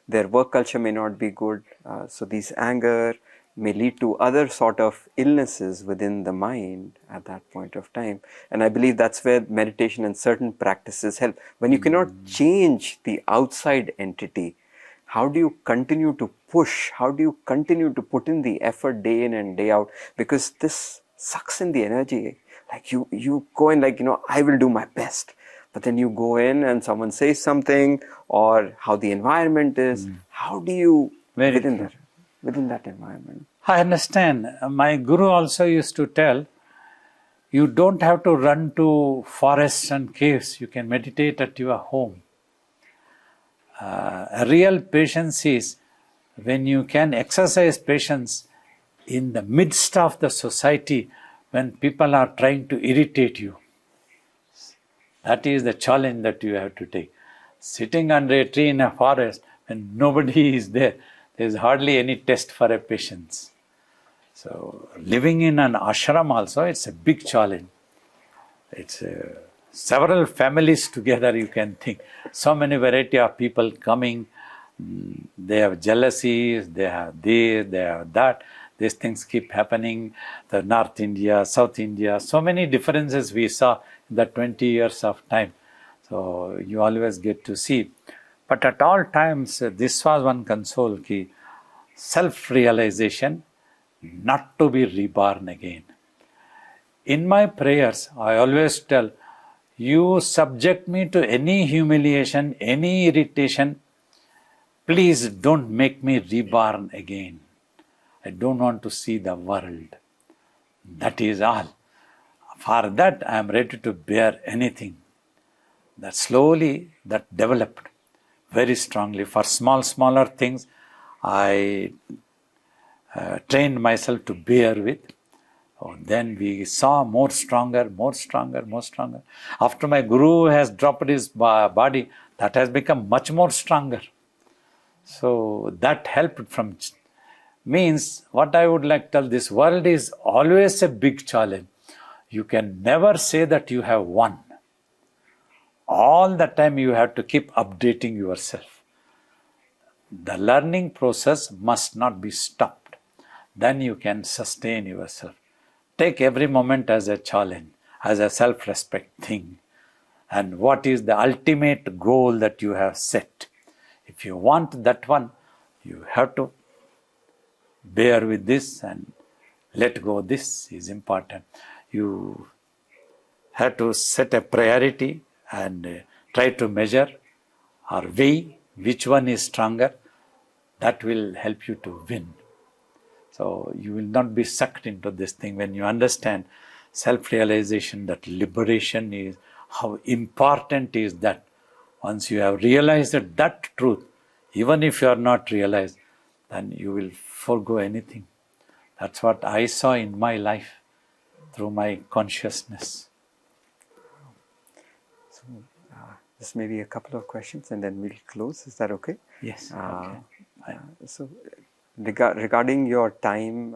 their work culture may not be good. So these anger may lead to other sort of illnesses within the mind at that point of time. And I believe that's where meditation and certain practices help. When you cannot change the outside entity, how do you continue to push? How do you continue to put in the effort day in and day out? Because this sucks in the energy. Like you go in like, I will do my best. But then you go in and someone says something, or how the environment is. How do you, within that environment? I understand. My guru also used to tell, you don't have to run to forests and caves. You can meditate at your home. A real patience is when you can exercise patience in the midst of the society when people are trying to irritate you. That is the challenge that you have to take. Sitting under a tree in a forest when nobody is there, there is hardly any test for a patience. So living in an ashram also, it's a big challenge. It's several families together, you can think. So many variety of people coming. They have jealousies, they have this, they have that. These things keep happening. The North India, South India, so many differences we saw in the 20 years of time. So you always get to see. But at all times, this was one console, ki self-realization, not to be reborn again. In my prayers, I always tell, you subject me to any humiliation, any irritation, please don't make me reborn again. I don't want to see the world. That is all. For that, I am ready to bear anything. That slowly, that developed very strongly. For smaller things, I trained myself to bear with. Then we saw more stronger. After my guru has dropped his body, that has become much more stronger. So that helped from... Means, what I would like to tell, this world is always a big challenge. You can never say that you have won. All the time you have to keep updating yourself. The learning process must not be stopped. Then you can sustain yourself. Take every moment as a challenge, as a self-respect thing. And what is the ultimate goal that you have set? If you want that one, you have to bear with this and let go. This is important. You have to set a priority and try to measure or weigh which one is stronger. That will help you to win. So you will not be sucked into this thing. When you understand self-realization, that liberation is, how important is that. Once you have realized that truth, even if you are not realized, then you will forego anything. That's what I saw in my life through my consciousness. So, just maybe a couple of questions and then we'll close. Is that okay? Yes. Okay. So, regarding your time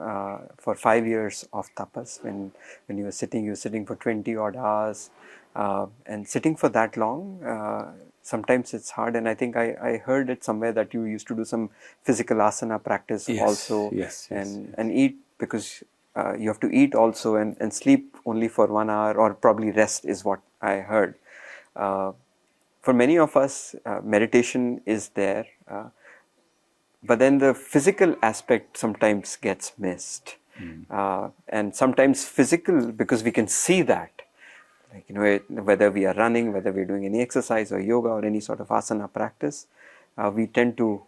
for 5 years of tapas, when you were sitting for 20 odd hours, and sitting for that long, sometimes it's hard. And I think I heard it somewhere that you used to do some physical asana practice also, and eat, because you have to eat also and sleep only for 1 hour, or probably rest is what I heard. For many of us, meditation is there. But then the physical aspect sometimes gets missed. And sometimes physical, because we can see that. Like, whether we are running, whether we're doing any exercise or yoga or any sort of asana practice, we tend to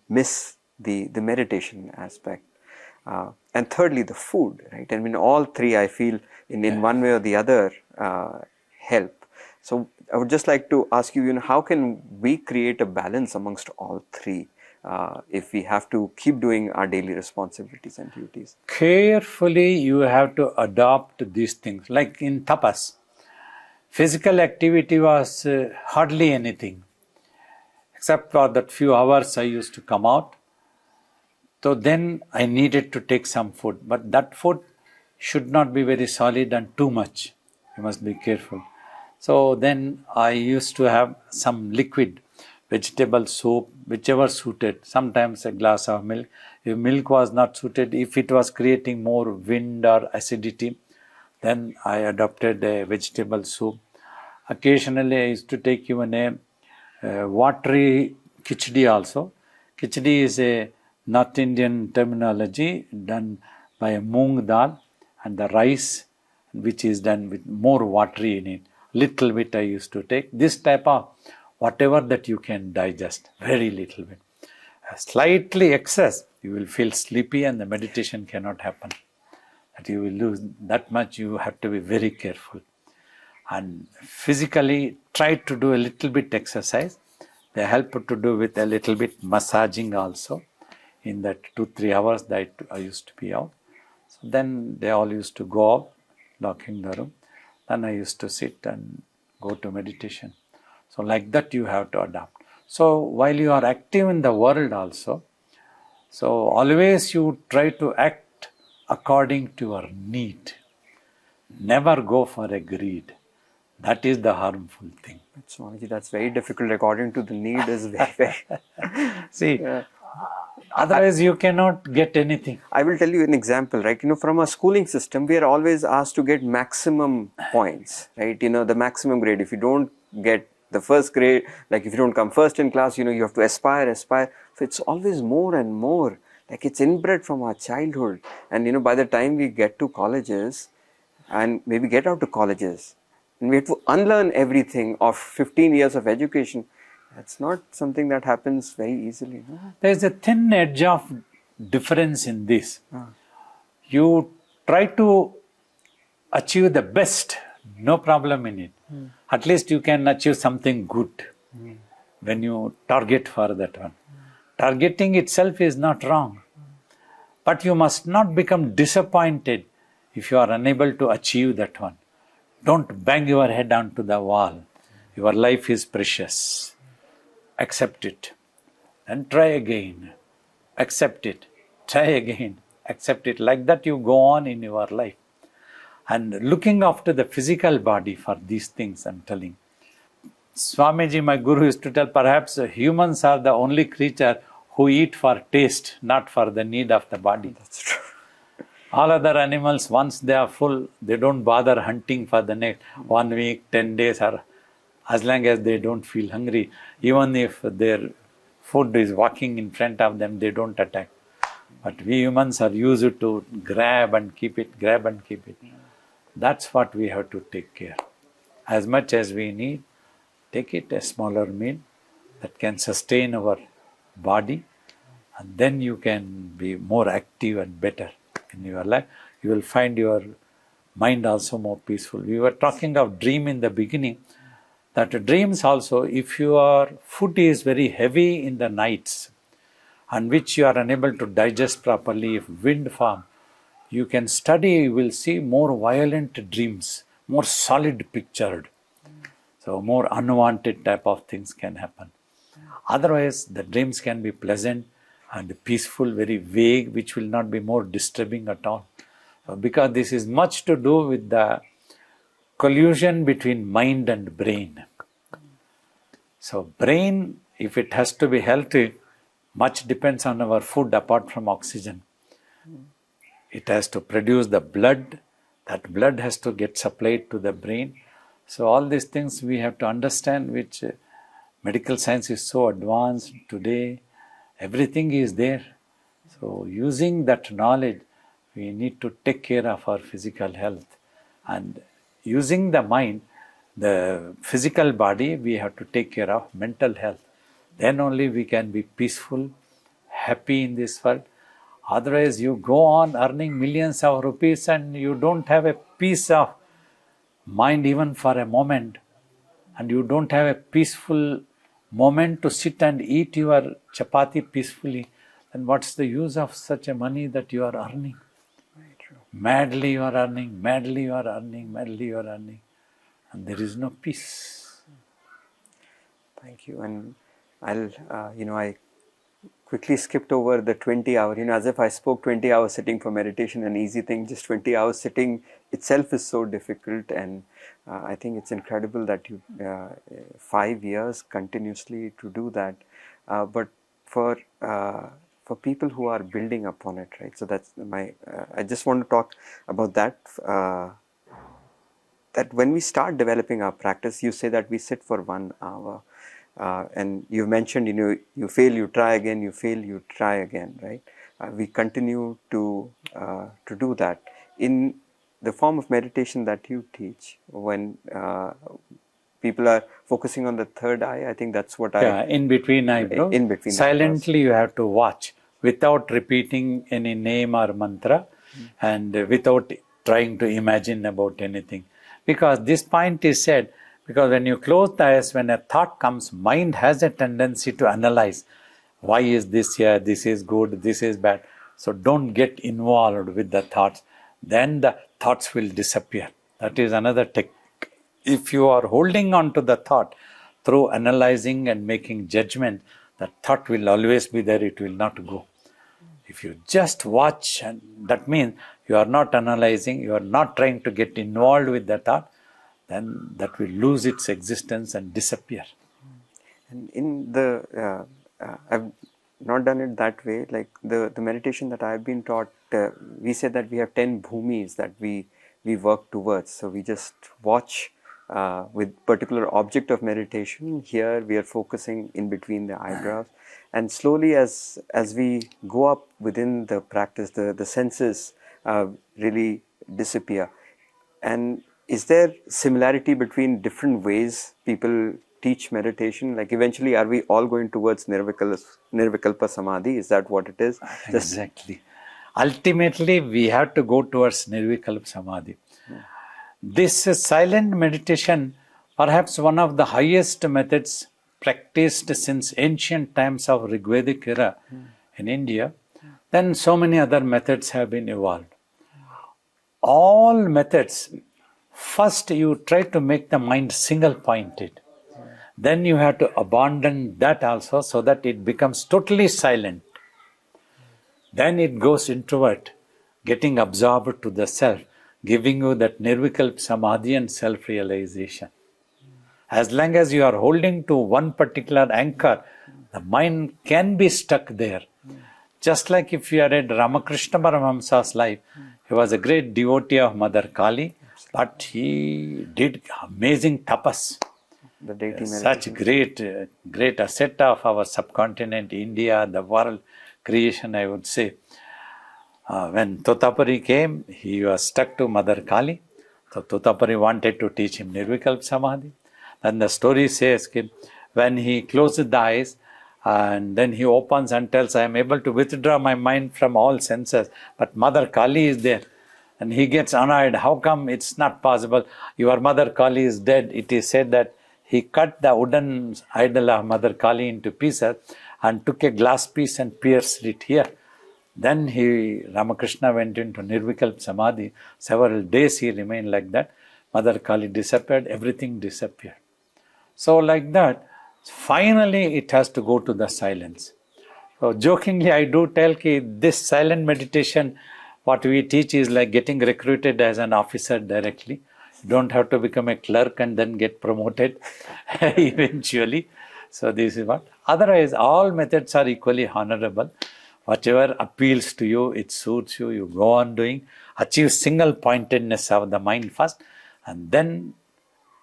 miss the meditation aspect. And thirdly, the food, right? I mean, all three, I feel, in one way or the other, help. So I would just like to ask you, how can we create a balance amongst all three? If we have to keep doing our daily responsibilities and duties. Carefully, you have to adopt these things. Like in tapas, physical activity was hardly anything, except for that few hours I used to come out. So then I needed to take some food, but that food should not be very solid and too much. You must be careful. So then I used to have some liquid, vegetable soup, whichever suited, sometimes a glass of milk. If milk was not suited, if it was creating more wind or acidity, then I adopted a vegetable soup. Occasionally I used to take even a watery khichdi also. Khichdi is a North Indian terminology done by a moong dal and the rice, which is done with more watery in it. Little bit I used to take. This type of whatever that you can digest, very little bit. Slightly excess, you will feel sleepy and the meditation cannot happen. That you will lose that much, you have to be very careful. And physically, try to do a little bit exercise. They help to do with a little bit massaging also. In that 2-3 hours that I used to be out. So then they all used to go out, locking the room. Then I used to sit and go to meditation. So like that you have to adapt. So while you are active in the world also, so always you try to act according to your need. Never go for a greed. That is the harmful thing. Swamiji, that's very difficult. According to the need is very, very... See, otherwise you cannot get anything. I will tell you an example, right? From our schooling system, we are always asked to get maximum points, right? The maximum grade. If you don't get the first grade, like if you don't come first in class, you have to aspire. So it's always more and more. Like it's inbred from our childhood. And by the time we get to colleges and maybe get out to colleges, and we have to unlearn everything of 15 years of education. That's not something that happens very easily. No? There is a thin edge of difference in this. You try to achieve the best, no problem in it. At least you can achieve something good when you target for that one. Targeting itself is not wrong. But you must not become disappointed if you are unable to achieve that one. Don't bang your head onto the wall. Your life is precious. Accept it. And try again. Accept it. Try again. Accept it. Like that you go on in your life. And looking after the physical body for these things I'm telling. Swamiji, my guru, used to tell, perhaps humans are the only creature who eat for taste, not for the need of the body. That's true. All other animals, once they are full, they don't bother hunting for the next 1 week, 10 days, or as long as they don't feel hungry. Even if their food is walking in front of them, they don't attack. But we humans are used to grab and keep it, grab and keep it. That's what we have to take care. As much as we need, take it a smaller meal that can sustain our body, and then you can be more active and better in your life. You will find your mind also more peaceful. We were talking of dream in the beginning, that dreams also, if your food is very heavy in the nights, and which you are unable to digest properly, if wind farm, you can study, you will see more violent dreams, more solid pictured. So more unwanted type of things can happen. Otherwise, the dreams can be pleasant and peaceful, very vague, which will not be more disturbing at all. Because this is much to do with the collusion between mind and brain. So brain, if it has to be healthy, much depends on our food apart from oxygen. It has to produce the blood. That blood has to get supplied to the brain. So all these things we have to understand, which medical science is so advanced today. Everything is there. So using that knowledge, we need to take care of our physical health. And using the mind, the physical body, we have to take care of mental health. Then only we can be peaceful, happy in this world. Otherwise, you go on earning millions of rupees and you don't have a peace of mind even for a moment. And you don't have a peaceful moment to sit and eat your chapati peacefully. Then what's the use of such a money that you are earning? Very true. Madly you are earning, madly you are earning, madly you are earning. And there is no peace. Thank you. And I'll, I quickly skipped over the 20 hour, as if I spoke 20 hours sitting for meditation, an easy thing. Just 20 hours sitting itself is so difficult. And I think it's incredible that you, 5 years continuously to do that. But for people who are building upon it, right? So that's I just want to talk about that. That when we start developing our practice, you say that we sit for 1 hour. And you mentioned, you fail, you try again, you fail, you try again, right? We continue to do that. In the form of meditation that you teach, when people are focusing on the third eye, I think that's what in between eyebrows. In between silently you have to watch without repeating any name or mantra, and without trying to imagine about anything. Because this point is said, because when you close the eyes, when a thought comes, mind has a tendency to analyze. Why is this here? This is good, this is bad. So don't get involved with the thoughts. Then the thoughts will disappear. That is another technique. If you are holding on to the thought through analyzing and making judgment, the thought will always be there, it will not go. If you just watch, and that means you are not analyzing, you are not trying to get involved with the thought, then that will lose its existence and disappear. And in the, I've not done it that way, like the meditation that I've been taught, we say that we have 10 bhumis that we work towards. So we just watch with particular object of meditation. Here we are focusing in between the eyebrows. And slowly as we go up within the practice, the senses really disappear. And is there similarity between different ways people teach meditation? Like eventually, are we all going towards Nirvikalpa Samadhi? Is that what it is? Exactly. Ultimately, we have to go towards Nirvikalpa Samadhi. This silent meditation, perhaps one of the highest methods practiced since ancient times of Rigvedic era in India, then so many other methods have been evolved. All methods, first you try to make the mind single-pointed. Then you have to abandon that also so that it becomes totally silent. Then it goes introvert, getting absorbed to the self, giving you that Nirvikalpa Samadhi and self-realization. As long as you are holding to one particular anchor, the mind can be stuck there. Just like if you read Ramakrishna Paramahamsa's life, he was a great devotee of Mother Kali, but he did amazing tapas. The deity Such great asset of our subcontinent, India, the world creation, I would say. When Totapuri came, he was stuck to Mother Kali. So Totapuri wanted to teach him Nirvikalpa Samadhi. And the story says when he closes the eyes and then he opens and tells, I am able to withdraw my mind from all senses, but Mother Kali is there. And he gets annoyed. How come it's not possible? Your Mother Kali is dead. It is said that he cut the wooden idol of Mother Kali into pieces and took a glass piece and pierced it here. Then Ramakrishna went into Nirvikalpa Samadhi. Several days he remained like that. Mother Kali disappeared, everything disappeared. So like that, finally it has to go to the silence. So jokingly I do tell this silent meditation, what we teach is like getting recruited as an officer directly. You don't have to become a clerk and then get promoted eventually. So this is what. Otherwise, all methods are equally honorable. Whatever appeals to you, it suits you, you go on doing. Achieve single pointedness of the mind first, and then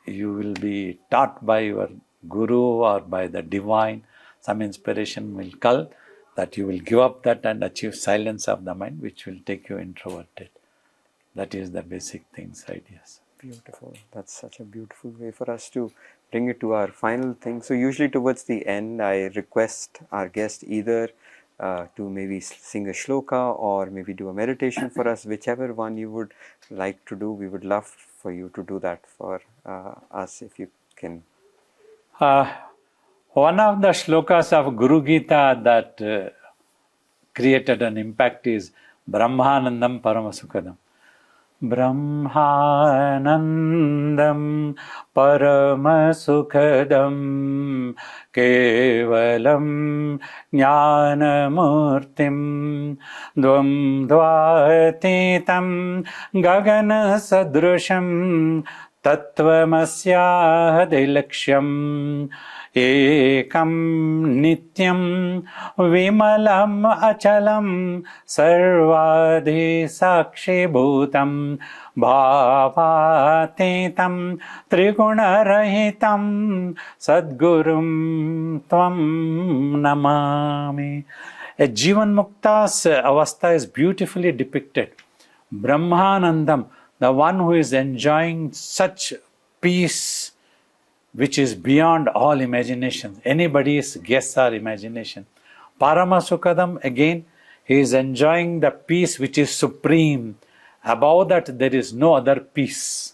you will be taught by your guru or by the divine. Some inspiration will come that you will give up that and achieve silence of the mind, which will take you introverted. That is the basic things, ideas. Beautiful. That's such a beautiful way for us to bring it to our final thing. So usually towards the end, I request our guest either to maybe sing a shloka or maybe do a meditation for us, whichever one you would like to do. We would love for you to do that for us if you can. One of the shlokas of Guru Gita that created an impact is Brahmanandam Paramasukadam. Brahmanandam Paramasukadam Kevalam Jnanamurtim Dvam Dvatitam Gagana Sadrusham Tattvamasya Ekam Nityam Vimalam Achalam Sarvadhi Sakshi Bhutam Bhavatitam Trigunarahitam Sadgurum Tvam Namami. A Jivan Mukta's avastha is beautifully depicted. Brahmanandam, the one who is enjoying such peace which is beyond all imagination, anybody's guess or imagination. Paramasukadam, again, he is enjoying the peace which is supreme. Above that, there is no other peace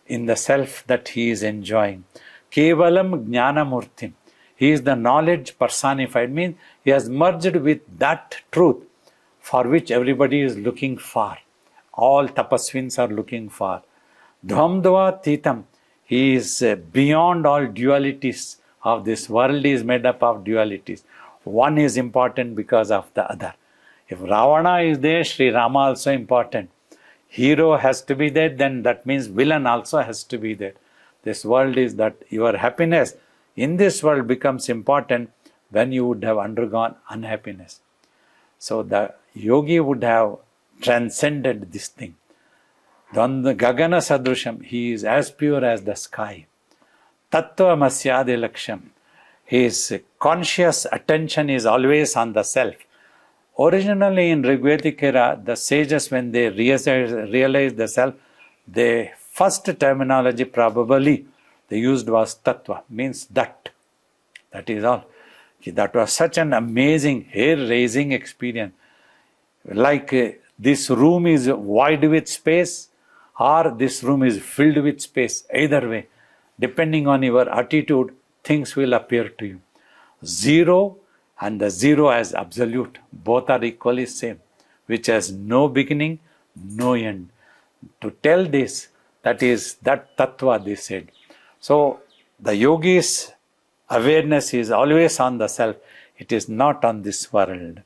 in the self that he is enjoying. Kevalam Jnanamurtim. He is the knowledge personified, means he has merged with that truth for which everybody is looking for. All tapasvins are looking for. Dhamdva Titam. He is beyond all dualities of this world is made up of dualities. One is important because of the other. If Ravana is there, Sri Rama also important. Hero has to be there, then that means villain also has to be there. This world is that your happiness in this world becomes important when you would have undergone unhappiness. So the yogi would have transcended this thing. Dvanda Gagana Sadrusham, he is as pure as the sky. Tattva Masyade Laksham, his conscious attention is always on the self. Originally in Rigvedic era, the sages, when they realized the self, the first terminology probably they used was Tattva, means that. That is all. That was such an amazing, hair-raising experience. Like this room is wide with space, or this room is filled with space. Either way, depending on your attitude, things will appear to you. Zero and the zero as absolute, both are equally same, which has no beginning, no end. To tell this, that is that tattva, they said. So the yogi's awareness is always on the self. It is not on this world.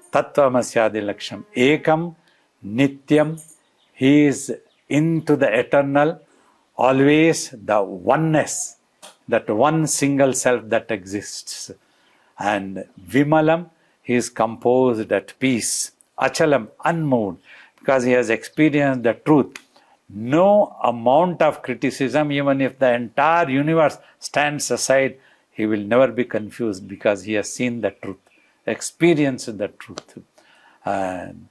Tattva Masyadi Laksham. Ekam Nityam. He is into the eternal, always the oneness, that one single self that exists. And Vimalam, he is composed at peace. Achalam, unmoved, because he has experienced the truth. No amount of criticism, even if the entire universe stands aside, he will never be confused because he has seen the truth, experienced the truth. And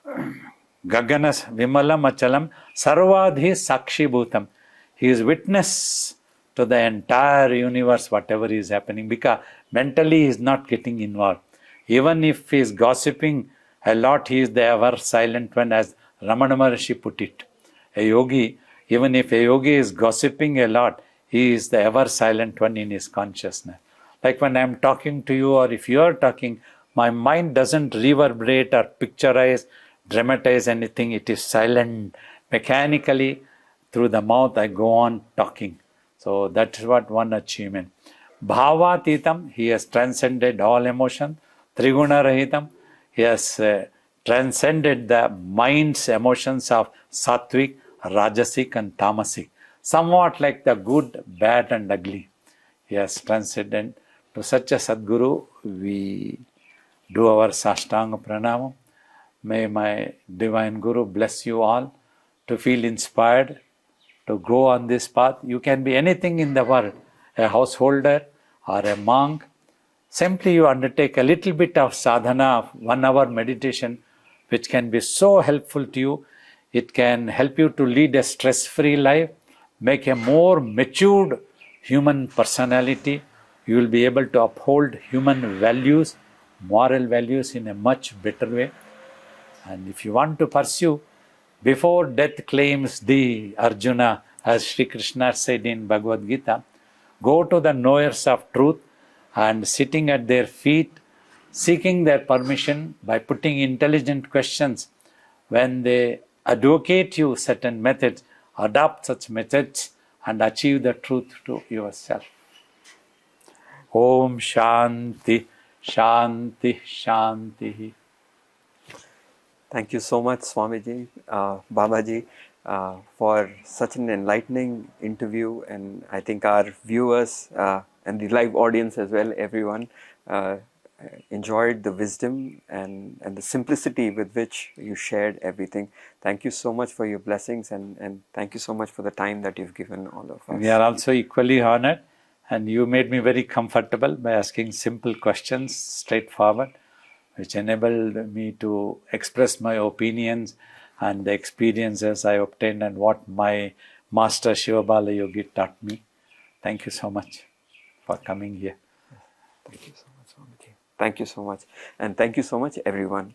Gaganas Vimalam Achalam Sarvadhi Sakshi Bhutam. He is witness to the entire universe, whatever is happening, because mentally he is not getting involved. Even if he is gossiping a lot, he is the ever silent one, as Ramana Maharshi put it. A yogi, even if a yogi is gossiping a lot, he is the ever silent one in his consciousness. Like when I am talking to you, or if you are talking, my mind doesn't reverberate or picturize, dramatize anything. It is silent. Mechanically, through the mouth, I go on talking. So that's what one achievement. Bhavatitam, he has transcended all emotion. Triguna Rahitam, he has transcended the mind's emotions of sattvic, rajasic, and tamasic. Somewhat like the good, bad, and ugly. He has transcended. To such a Sadguru, we do our Sashtanga Pranamam. May my Divine Guru bless you all to feel inspired to go on this path. You can be anything in the world, a householder or a monk. Simply you undertake a little bit of sadhana of 1 hour meditation, which can be so helpful to you. It can help you to lead a stress-free life, make a more matured human personality. You will be able to uphold human values, moral values in a much better way. And if you want to pursue, before death claims thee, Arjuna, as Shri Krishna said in Bhagavad Gita, go to the knowers of truth and sitting at their feet, seeking their permission by putting intelligent questions. When they advocate you certain methods, adopt such methods and achieve the truth to yourself. Om Shanti, Shanti, Shanti. Thank you so much, Swamiji, Babaji, for such an enlightening interview. And I think our viewers and the live audience as well, everyone, enjoyed the wisdom and the simplicity with which you shared everything. Thank you so much for your blessings, and thank you so much for the time that you've given all of us. We are also equally honored, and you made me very comfortable by asking simple questions, straightforward, which enabled me to express my opinions and the experiences I obtained and what my master Shivabalayogi taught me. Thank you so much for coming here. Thank you so much, Swamiji. Thank you so much. And thank you so much, everyone.